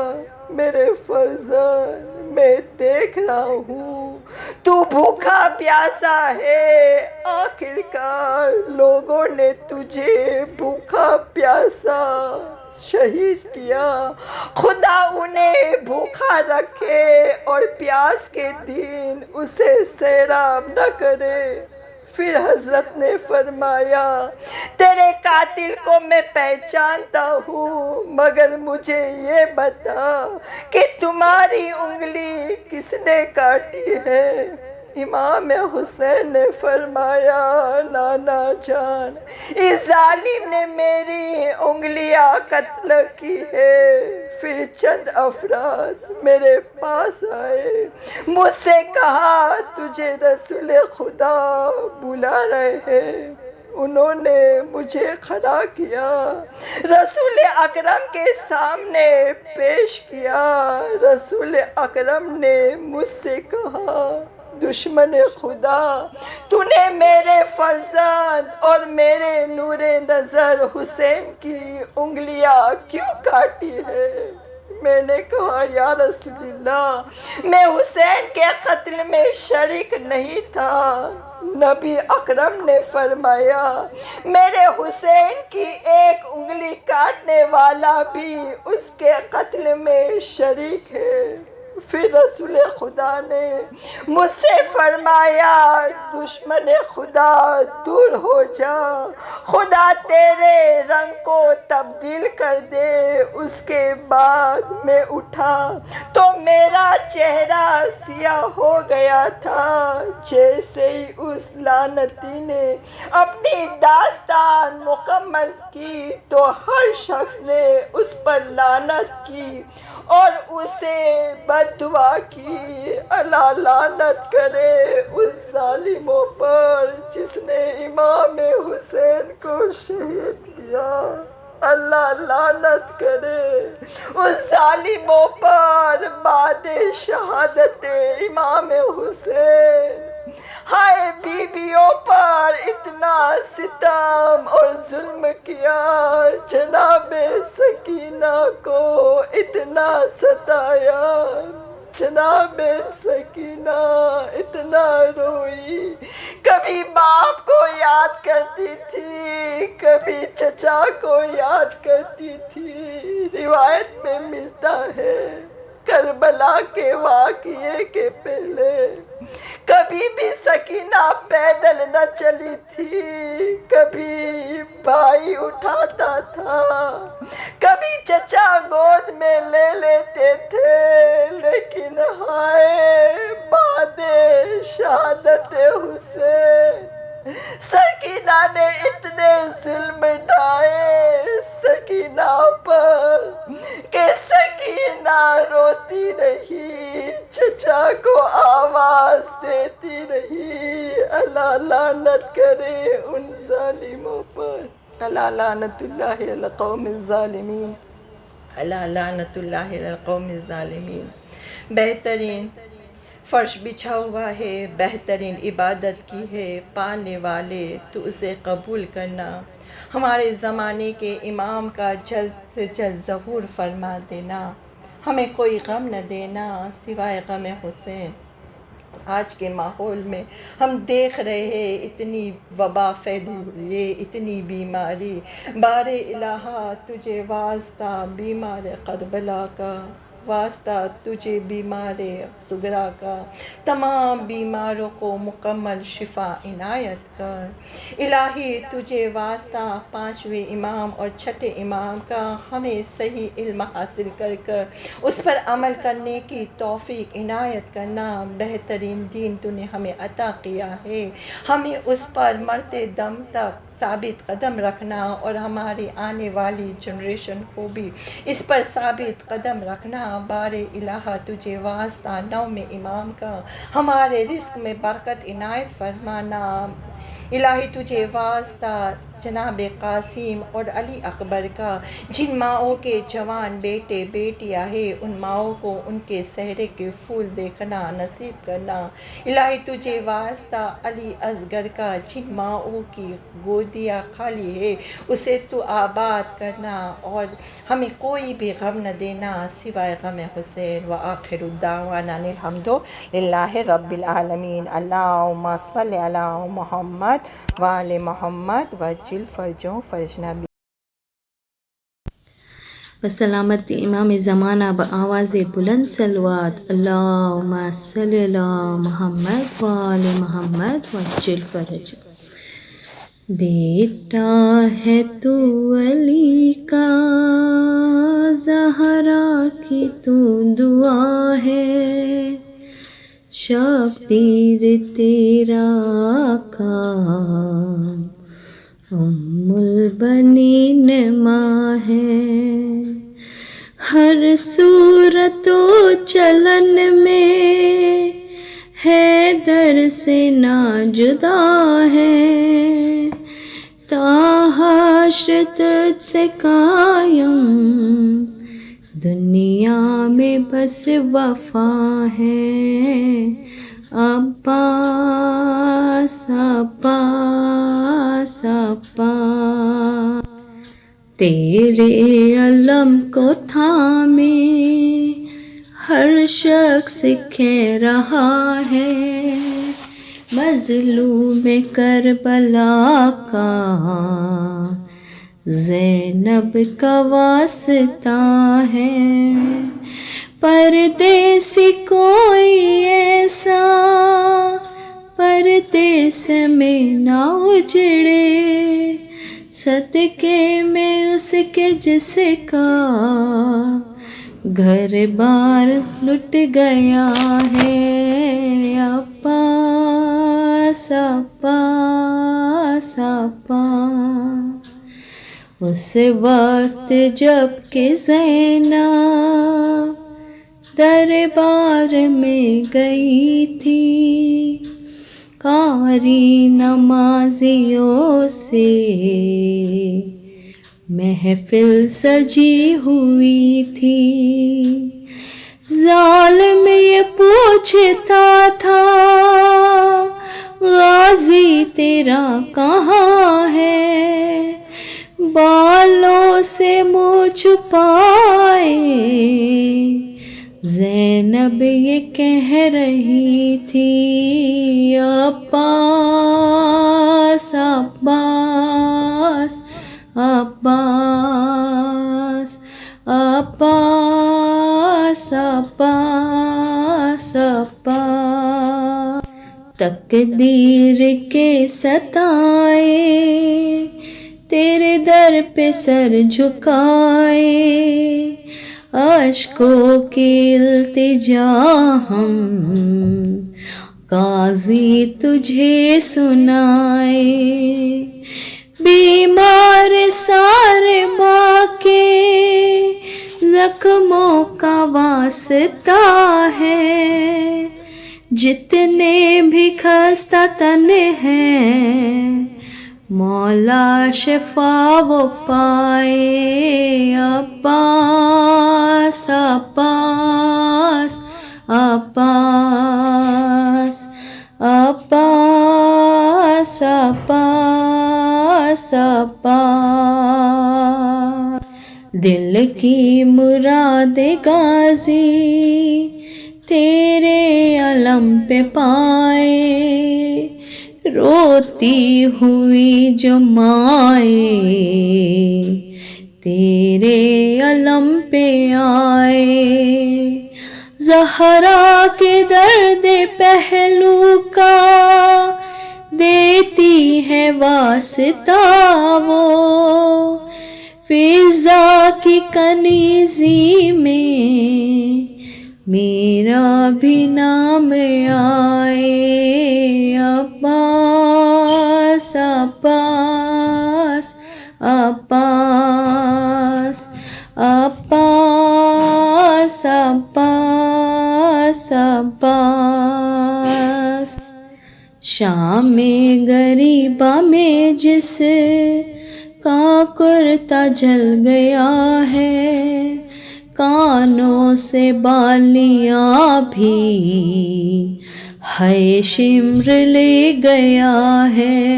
میرے فرزند میں دیکھ رہا ہوں تو بھوکا پیاسا ہے، آخرکار لوگوں نے تجھے بھوکا پیاسا شہید کیا، خدا انہیں بھوکا رکھے اور پیاس کے دن اسے سیراب نہ کرے۔ پھر حضرت نے فرمایا، تیرے قاتل کو میں پہچانتا ہوں، مگر مجھے یہ بتا کہ تمہاری انگلی کس نے کاٹی ہے؟ امام حسین نے فرمایا، نانا جان، اس ظالم نے میری انگلیاں قتل کی ہے۔ پھر چند افراد میرے پاس آئے، مجھ سے کہا، تجھے رسول خدا بلا رہے ہیں۔ انہوں نے مجھے کھڑا کیا، رسول اکرم کے سامنے پیش کیا، رسول اکرم نے مجھ سے کہا، دشمن خدا، تو نے میرے فرزند اور میرے نور نظر حسین کی انگلیاں کیوں کاٹی ہے؟ میں نے کہا، یا رسول اللہ، میں حسین کے قتل میں شریک نہیں تھا۔ نبی اکرم نے فرمایا، میرے حسین کی ایک انگلی کاٹنے والا بھی اس کے قتل میں شریک ہے۔ پھر رسول خدا نے مجھ سے فرمایا، دشمن خدا دور ہو جا، خدا تیرے رنگ کو تبدیل کر دے۔ اس کے بعد میں اٹھا تو میرا چہرہ سیاہ ہو گیا تھا، جیسے ہی اس لعنتی نے اپنی داستان مکمل کی تو ہر شخص نے اس پر لعنت کی اور اسے بد دعا کی، اللہ لعنت کرے اس ظالموں پر جس نے امام حسین کو شہید کیا، اللہ لعنت کرے اس ظالموں پر بعد شہادت امام حسین۔ ہائے بیویوں پر اتنا ستم اور ظلم کیا، جناب سکینہ کو اتنا ستایا، جناب سکینہ اتنا روئی، کبھی باپ کو یاد کرتی تھی، کبھی چچا کو یاد کرتی تھی۔ روایت میں ملتا ہے، کربلا کے واقعے کے پہلے کبھی بھی سکینہ پیدل نہ چلی تھی، کبھی بھائی اٹھاتا تھا، کبھی چچا گود میں لے لیتے تھے، لیکن ہائے بعد شہادت حسین سکینہ نے اتنے ظلم ڈھائے سکینہ پر کہ سکینہ روتی رہی، چچا کو آواز دیتی رہی، اللہ لعنت کرے ان ظالموں پر، اللہ لعنت اللہ علی القوم الظالمین، اللہ لعنت اللہ علی القوم الظالمین۔ بہترین فرش بچھا ہوا ہے، بہترین عبادت کی ہے، پانے والے تو اسے قبول کرنا۔ ہمارے زمانے کے امام کا جلد سے جلد ظہور فرما دینا۔ ہمیں کوئی غم نہ دینا سوائے غم حسین۔ آج کے ماحول میں ہم دیکھ رہے ہیں اتنی وبا پھیلی ہوئی ہے، اتنی بیماری، بار الہا تجھے واسطہ بیمار کربلا کا، واسطہ تجھے بیمار سغرا کا، تمام بیماروں کو مکمل شفا عنایت کر۔ الہی تجھے واسطہ پانچویں امام اور چھٹے امام کا ہمیں صحیح علم حاصل کر اس پر عمل کرنے کی توفیق عنایت کرنا۔ بہترین دین تو نے ہمیں عطا کیا ہے، ہمیں اس پر مرتے دم تک ثابت قدم رکھنا اور ہماری آنے والی جنریشن کو بھی اس پر ثابت قدم رکھنا۔ بار الہا تجھے واسطہ نویں امام کا ہمارے رزق میں برکت عنایت فرمانا۔ الہی تجھے واسطہ جناب قاسم اور علی اکبر کا، جن ماؤں کے جوان بیٹے بیٹیاں ہیں ان ماؤں کو ان کے چہرے کے پھول دیکھنا نصیب کرنا۔ الہی تجھے واسطہ علی اصغر کا، جن ماؤں کی گودیاں خالی ہے اسے تو آباد کرنا اور ہمیں کوئی بھی غم نہ دینا سوائے غم حسین۔ وآخر الدعوانا ان الحمد للہ رب العالمین۔ اللہم صل علی محمد وآل محمد وعجل فرجہم فرجنا بھی۔ بسلامت امام زمانہ بآواز بلند صلوات۔ اللہم صلی علی محمد وآل محمد وعجل فرج۔ بیٹا ہے تو علی کا، زہرا کی تو دعا ہے، شبیر تیرا کام ام البنین ماں ہے، ہر صورت و چلن میں حیدر سے نہ جدا ہے، تا حشر تجھ سے قائم دنیا میں بس وفا ہے۔ عباس عباس عباس، تیرے علم کو تھامے ہر شخص کہہ رہا ہے، مظلوم کربلا کا زینب کا واسطہ ہے، پردیسی کوئی ایسا پردیس میں نہ اجڑے، صدقے میں اس کے جس کا گھر بار لٹ گیا ہے۔ عباس عباس عباس، اس وقت جب کہ زینب دربار میں گئی تھی، قاری نمازیوں سے محفل سجی ہوئی تھی، ظالم یہ پوچھتا تھا غازی تیرا کہاں ہے، بالوں سے منہ چھپائے زینب یہ کہہ رہی تھی، عباس عباس عباس عباس عباس عباس، تقدیر کے ستائے تیرے در پہ سر جھکائے، اشکوں کی التجا ہم قاضی تجھے سنائے، بیمار سارے باقی زخموں کا واسطہ ہے، جتنے بھی خستہ تن ہیں مولا شفا وہ پائے۔ عباس عباس عباس عباس عباس عباس، دل کی مراد غازی تیرے علم پہ پائے، روتی ہوئی جو مائیں تیرے علم پہ آئے، زہرا کے درد پہلو کا دیتی ہے واسطہ وہ، فضا کی کنیزی میں میرا بھی نام آئے، عباس عباس عباس عباس عباس عباس۔ شام غریبہ میں جس کا کرتا جل گیا ہے، کانوں سے بالیاں بھی ہے شمر لے گیا ہے،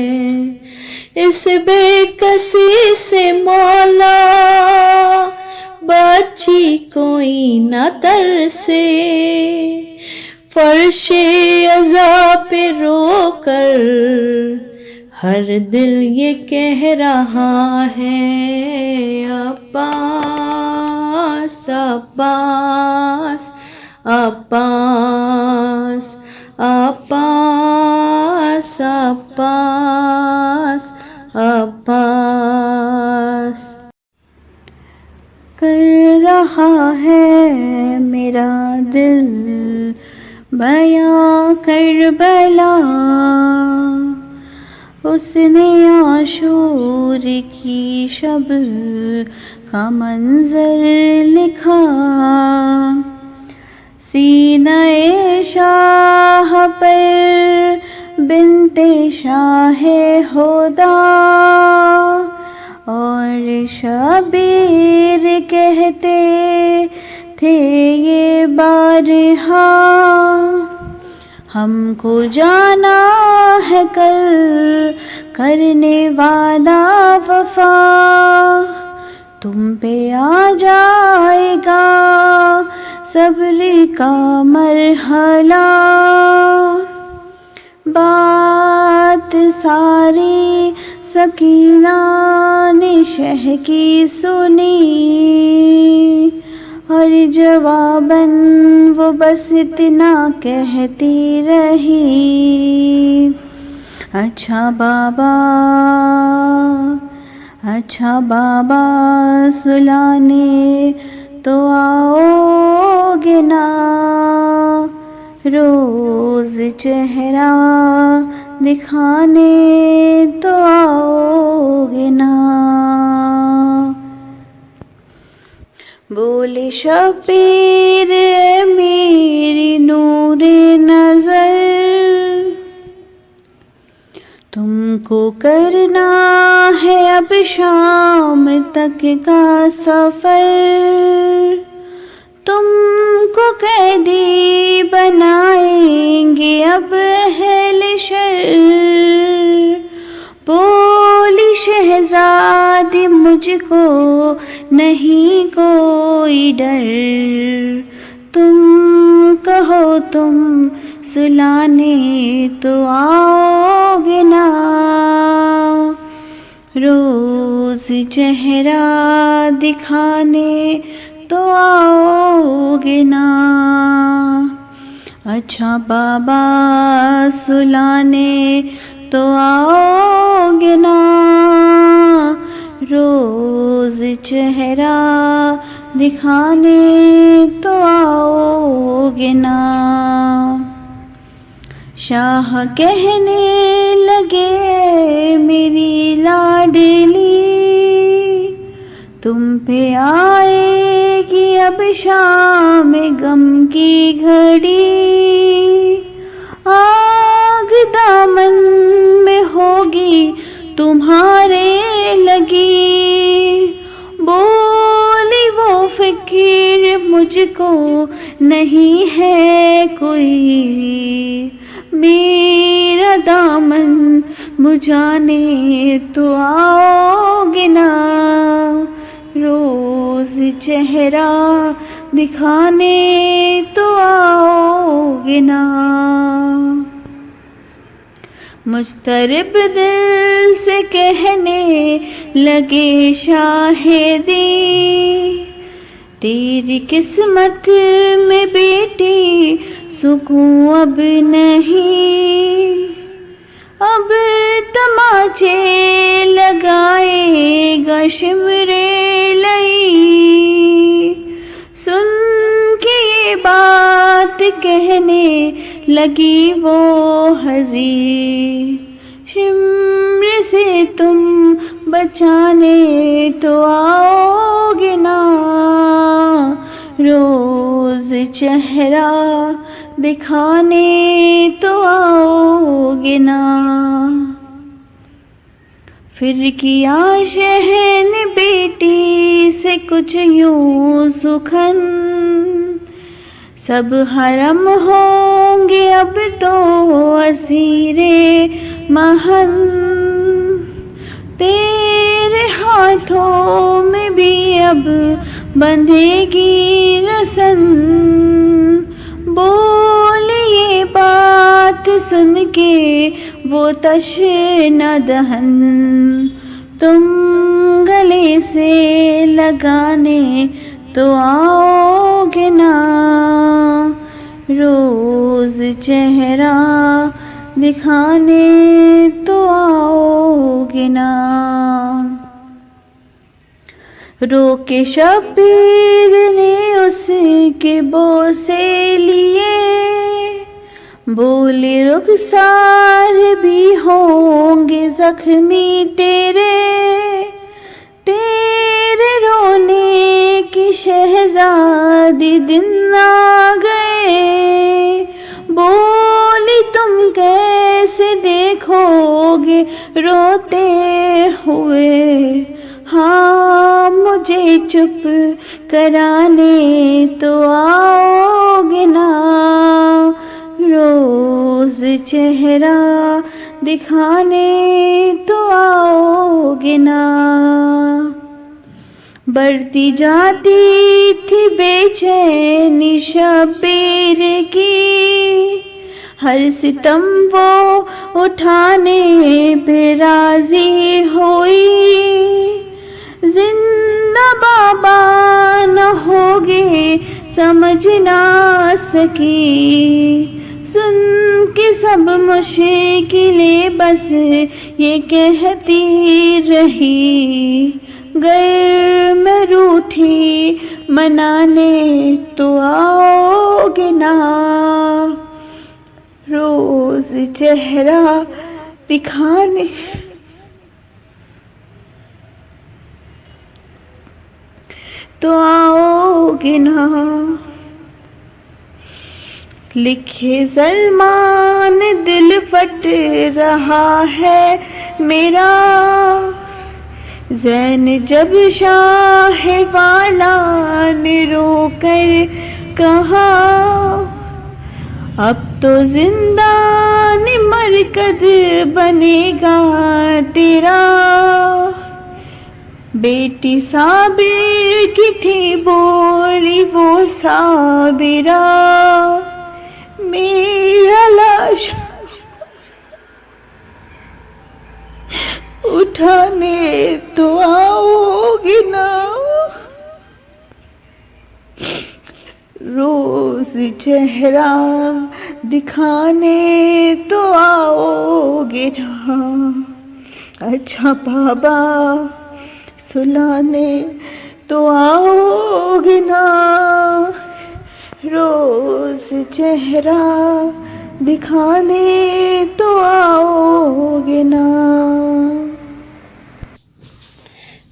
اس بے کسی سے مولا بچی کوئی نہ ترسے، فرش عزا پہ رو کر ہر دل یہ کہہ رہا ہے، عباس عباس عباس عباس عباس عباس۔ کر رہا ہے میرا دل بیاں کربلا، اس نے عاشور کی شب کا منظر لکھا، سینہ شاہ پر بنت شاہ ہدا، اور شبیر کہتے تھے یہ بارہا، ہم کو جانا ہے کل کرنے وعدہ وفا، تم پہ آ جائے گا صبر کا مرحلہ، بات ساری سکینہ نے شہ کی سنی، اور جواباً وہ بس اتنا کہتی رہی، اچھا بابا سلانے تو آؤ گے نا، روز چہرہ دکھانے تو آؤ گے نا، بولے شبیر اے میری نور نظر، تم کو کرنا ہے اب شام تک کا سفر، تم کو قیدی بنائیں گے اب اہل شر، بولی شہزادی مجھ کو نہیں کوئی ڈر، تم کہو تم سلانے تو آؤ گے نا، روز چہرہ دکھانے تو آؤ گے نا، اچھا بابا سلانے تو آؤ گے نا، روز چہرہ دکھانے تو آؤ گے نا۔ شاہ کہنے لگے میری لاڈلی، تم پہ آئے گی اب شام غم کی گھڑی، آگ دامن میں ہوگی تمہارے لگی، بولی وہ فکر مجھ کو نہیں ہے کوئی، میرا دامن بجھانے تو آؤ گے نا، رو چہرہ دکھانے تو آؤ گے نا. مضطرب دل سے کہنے لگے شاہدی تیری قسمت میں بیٹی سکون اب نہیں. اب تماچے لگائے گا شمرے لئی. سن کے یہ بات کہنے لگی وہ ہنسی شمر سے تم بچانے تو آؤ گے نا. روز چہرہ دکھانے تو آؤ گے نا. پھر کیا شہن بیٹی سے کچھ یوں سخن سب حرم ہوں گے اب تو اسیر محن. تیرے ہاتھوں میں بھی اب بندھے گی رسن. بولے یہ بات سن کے وہ تشنہ دہن تم گلے سے لگانے تو آؤ گے نا. روز چہرہ دکھانے تو آؤ گے نا. رو کے شبیر نے اس کے بوسے لیے بولے رخسار بھی ہوں گے زخمی تیرے. تیرے رونے کی شہزادی دن آ گئے. بولی تم کیسے دیکھو گے روتے ہوئے. ہاں مجھے چپ کرانے تو آؤ گے نا. روز چہرہ دکھانے تو آؤ گے نا. بڑھتی جاتی تھی بے چینی شبیر کی ہر ستم وہ اٹھانے پہ راضی ہوئی. زندہ بابا نہ ہوگے سمجھ نہ سکی. سن کے سب مشکلیں بس یہ کہتی رہی. گر میں روٹھی منانے تو آؤ گے نا. روز چہرہ دکھانے تو آؤ گے نا. لکھے سلمان دل پھٹ رہا ہے میرا. زین جب شاہ والا نے رو کر کہا اب تو زندان مرکز بنے گا تیرا. بیٹی صابر کی تھی بولی وہ صابرہ میرا لاش اٹھانے تو آؤ گے نا. روز چہرہ دکھانے تو آؤ گے نا. اچھا بابا سلانے تو آؤ گے نا. روز چہرہ دکھانے تو آؤ گے نا.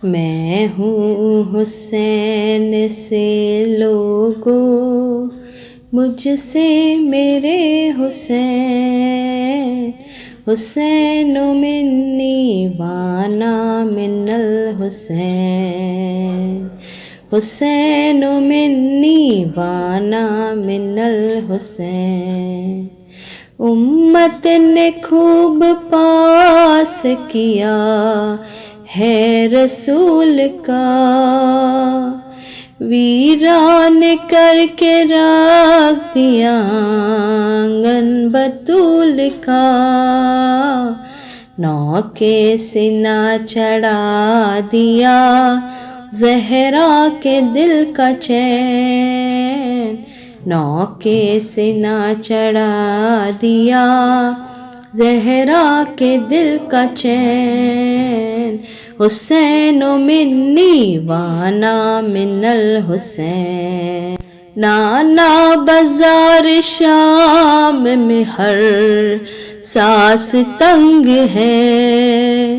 میں ہوں حسین سے لوگو مجھ سے میرے حسین. حسین منی وانا من الحسین. حسین منی وانا من الحسین. امت نے خوب پاس کیا ہے رسول کا. ویران کر کے رکھ دیا آنگن بطول کا، نوکے سینہ چڑھا دیا زہرا کے دل کا چین، نوکے سینہ چڑھا دیا زہرا کے دل کا چین، حسین منی وانا من الحسین، نانا بازار شام میں ہر ساس تنگ ہے،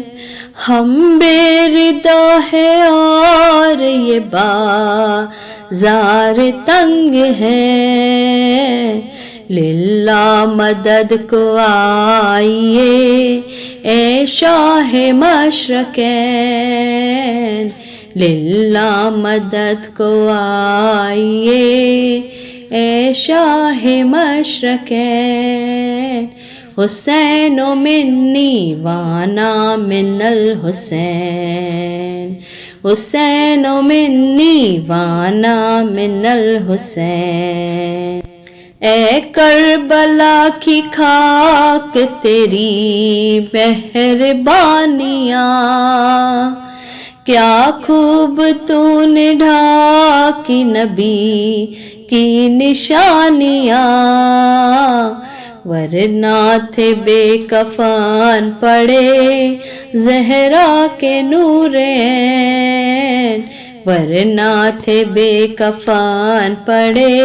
ہم بے ردا ہے اور یہ بازار تنگ ہے، للہ مدد کو آئیے اے شاہ مشرقین، للہ مدد کو آئیے اے شاہ مشرقین، حسین منی وانا من الحسین، حسین منی وانا من الحسین، اے کربلا کی خاک تیری مہربانیاں، کیا خوب تو نے ڈھاکی نبی کی نشانیاں، ورنہ تھے بے کفن پڑے زہرا کے نور عین، ورنہ تھے بے کفن پڑے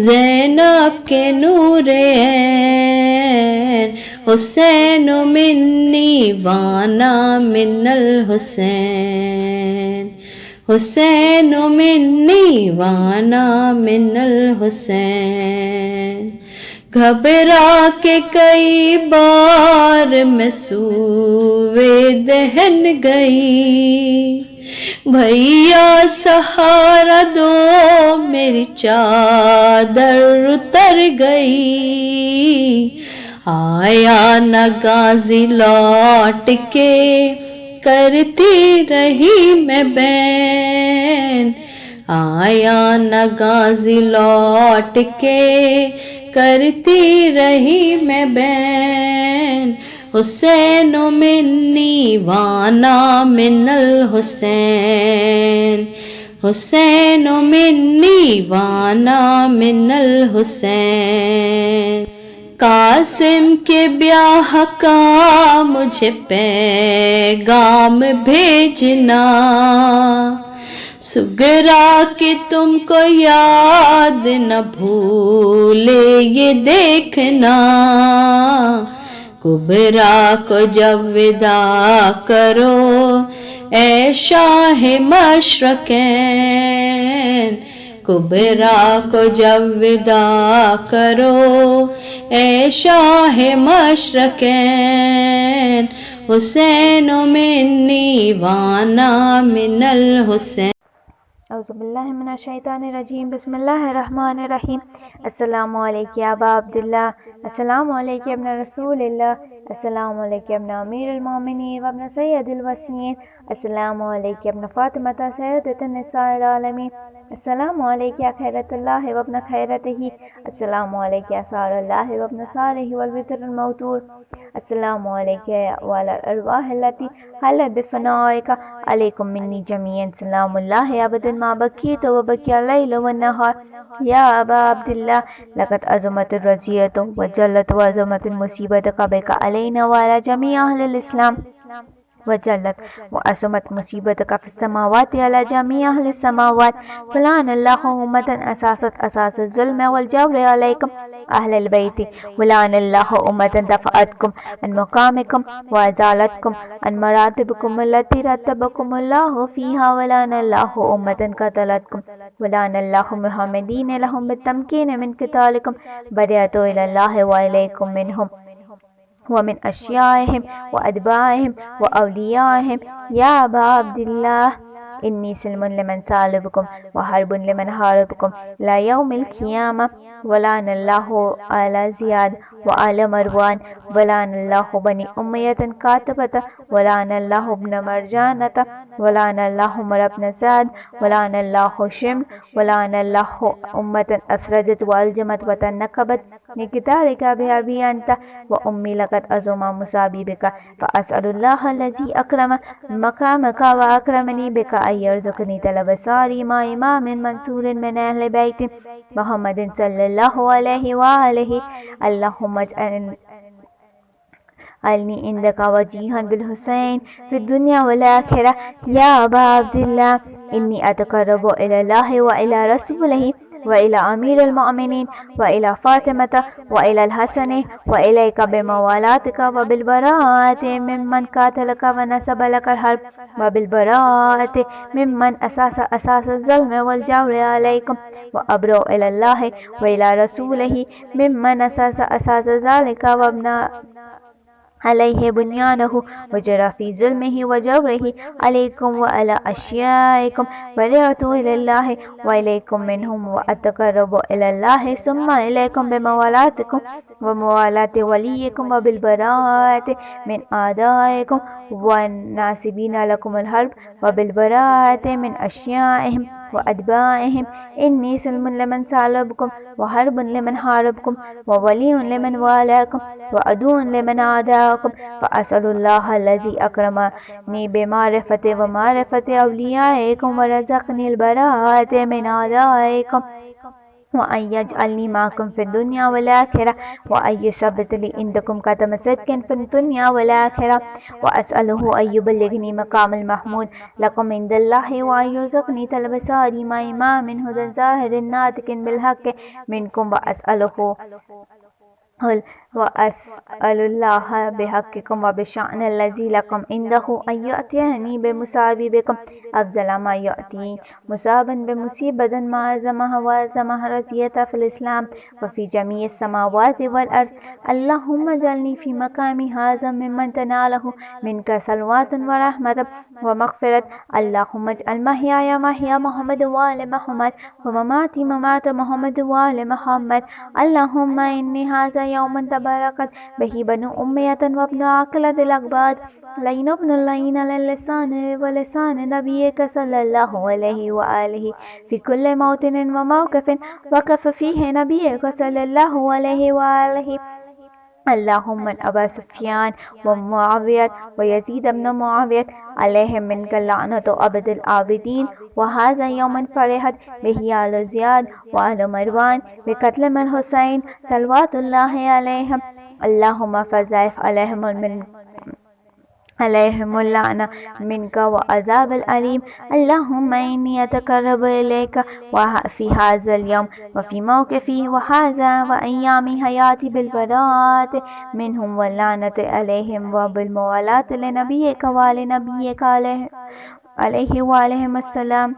زینب کے نور عین، حسین منی وانا من الحسین، حسین منی وانا من الحسین، گھبرا کے کئی بار میں سوئے دہن گئی، بھیا سہارا دو میری چادر اتر گئی، آیا نہ غازی لوٹ کے کرتی رہی میں بین، آیا نہ غازی لوٹ کے کرتی رہی میں بین، حسین منی وانا من الحسین، حسین منی وانا من الحسین، قاسم کے بیاہ کا مجھے پیغام بھیجنا، سگرا کہ تم کو یاد نہ بھولے یہ دیکھنا، کبرا کو جب ودا کرو اے شاہ مشرقین، کبرا کو جب ودا کرو اے شاہ مشرقین، حسین منی وانا من الحسین۔ اعوذ باللہ من الشیطان الرجیم، بسم اللہ الرحمن الرحیم۔ السلام علیکم ابا عبداللہ، السلام علیکم ابن رسول اللہ، السلام علیکم ابن امیر المومنین وابن سید الوصیین، السلام علیکم ابن فاطمہ سیدۃ النساء العالمین، السلام علیکم خیرت اللہ وابن خیرتہ، السلام علیکم اسرار اللہ وابن سارہ والوتر الموتور، السلام علیکم وعلی الارواح التي حلت بفنائک علیکم منی جمیعا، سلام اللہ ابدا ما بقیت وبقی اللیل والنہار، یا ابا عبداللہ لقد عظمت الرزیۃ وجلت وعظمت المصیبت بک علینا وعلی جمیع اہل الاسلام، وجلت وعظمت مصیبتک فی السماوات علی جمیع اہل السماوات، فلعن اللہ امة اساست اساس الظلم والجور علیکم اہل البیت، ولعن اللہ امة دفعتکم عن مقامکم وازالتکم عن مراتبکم التي رتبکم اللہ فیہا، ولعن اللہ امة قتلتکم، ولعن اللہ محمدین لهم بالتمکین من قتالکم، بدعت الی اللہ والیکم منہم ومن اشیائهم وادبائهم واولیائهم، یا ابا عبداللہ انی سلم لمن سالبکم وحرب لمن حاربکم لا یوم القیامہ، ولعن اللہ آل زیاد وآل مروان ولعن الله بني أمية كاتبة ولعن الله ابن مرجانة ولعن الله عمر بن سعد ولعن الله شمر ولعن الله أمة أسرجت وألجمت وتنكبت لقتالك بأبي أنت وأمي لقد أزم مصابي بك فأسأل الله الذي أكرم مقامك وأكرمني بك أن يرزقني طلب ساري مع إمام منصور من أهل بيت محمد صلى الله عليه وآله اللهم اجعلني عندك وجيها بالحسين في الدنيا والآخرة يا أبا عبد الله إني أتقرب إلى الله وإلى رسوله وإلى أمير المؤمنين وإلى فاطمة وإلى الحسن وإليك بموالاتك وبالبراءة ممن قاتلك ونسب لك الحرب وبالبراءة ممن أساس الظلم والجور عليكم وأبرأ إلى الله وإلى رسوله ممن أساس ذلك وابنى عليه بنيانه وجرى في ظلمه وجوره عليكم وعلى أشيائكم ورعت إلى الله وإليكم منهم وأتقرب إلى الله ثم إليكم بموالاتكم وموالاة وليكم وبالبراءة من أعدائكم والناسبين لكم الحرب وبالبراءة من أشيائهم وأتباعهم إني سلم لمن سالبكم وحرب لمن حاربكم وولي لمن والاكم وعدو لمن عاداكم فأسأل الله الذي أكرمني بمعرفة ومعرفة أوليائكم ورزقني البراءة من أعدائكم وأن يجعلني معكم في الدنيا والآخرة وأن يثبت لي عندكم قدم صدق في الدنيا والآخرة وأسأله أن يبلغني مقام المحمود لكم عند الله وأن يرزقني طلب ساري مع إمام هدى ظاهر ناطق بالحق منكم وأسأل الله بحقكم وبشأن الذي لكم عنده أن يأتيني بمصاب بكم أفضل ما يأتي مصابا بمصيبة ما أعظمها وأعظمها رزية في الإسلام وفي جميع السماوات والأرض اللهم اجعلني في مقامي هذا ممن تناله منك صلوات ورحمة ومغفرة اللهم اجعل محياي محيا محمد وآل محمد ومماتي ممات محمد وآل محمد اللهم إني هذا يوم تباركت به بنو أمية وابن عقلة الأقباد لين ابن لين للسان ولسان نبيك صلى الله عليه وآله في كل موطن وموقف وقف فيه نبيك صلى الله عليه وآله اللهم من أبا سفيان ومعاوية ويزيد بن معاوية عليهم منك اللعنة أبد العابدين وهذا يوم فرحت به آل زياد وآل مروان بقتل من الحسين صلوات الله عليهم اللهم فضاعف عليهم اللعنة منك وعذاب الأليم اللهم إني أتقرب إليك في هذا اليوم وفي موقفي وهذا وأيام حياتي بالبراءة منهم واللعنة عليهم وبالموالاة لنبيك وآل نبيك عليه وعليهم السلام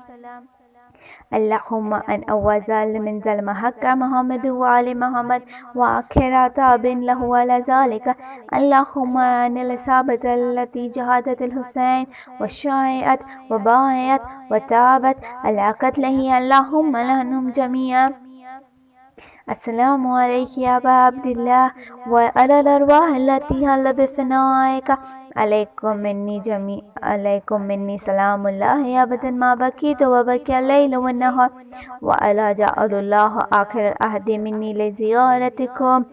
اللهم أن أول ظالم ظلم حق محمد وآل محمد وآخر تاب له على ذلك اللهم أن الإصابة التي جهادت الحسين وشايعت وبايعت وتابت على قتله اللهم لعنهم جميعا السلام عليك يا أبا عبد الله وعلى الأرواح التي هل بفنائك عليكم مني سلام الله أبدا ما بكيت وبكى الليل والنهار وعلى جعل الله آخر العهد مني لزيارتكم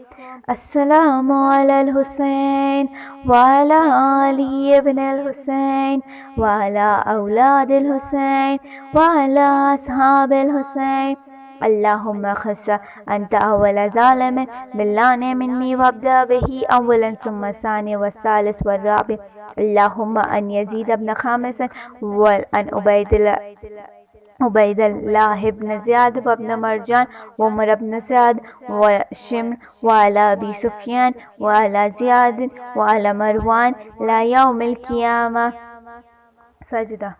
السلام على الحسين وعلى علي بن الحسين وعلى أولاد الحسين وعلى أصحاب الحسين اللهم خص أنت أول ظالم باللعنة مني وابدأ به أولا ثم الثاني والثالث والرابع اللهم أن يزيد بن خامس وأن عبيد الله بن زياد وابن مرجان وعمر بن سعد وشمر وعلى أبي سفيان وعلى زياد وعلى مروان لا يوم القيامة سجدة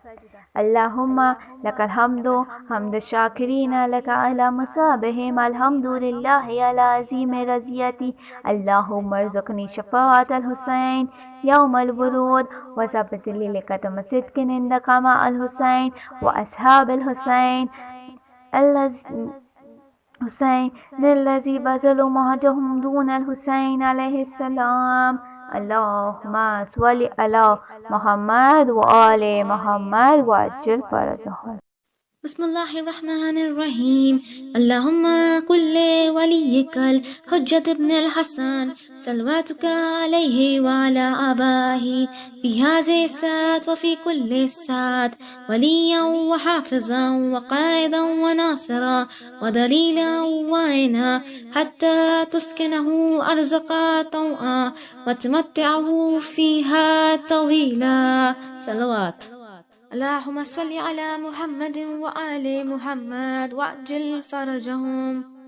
اللهم لك الحمد حمد الشاكرين لك على مصابهم الحمد لله على عظيم رضيتي اللهم ارزقني شفاعة الحسين يوم الورود وثبت لي لقدم صدق عندك مع الحسين وأصحاب الحسين حسين الذي بذلوا مهجهم دون الحسين عليه السلام. اللهم صل على محمد وآل محمد وعجل فرجهم. بسم الله الرحمن الرحيم. اللهم قل لوليك الحجة ابن الحسن صلواتك عليه وعلى آبائه في هذه الساعة وفي كل الساعات وليا وحافظا وقائدا وناصرا ودليلا وعينا حتى تسكنه أرزقا طوعا وتمتعه فيها طويلا. صلوات. اللهم صل على محمد وآل محمد وعجل فرجهم.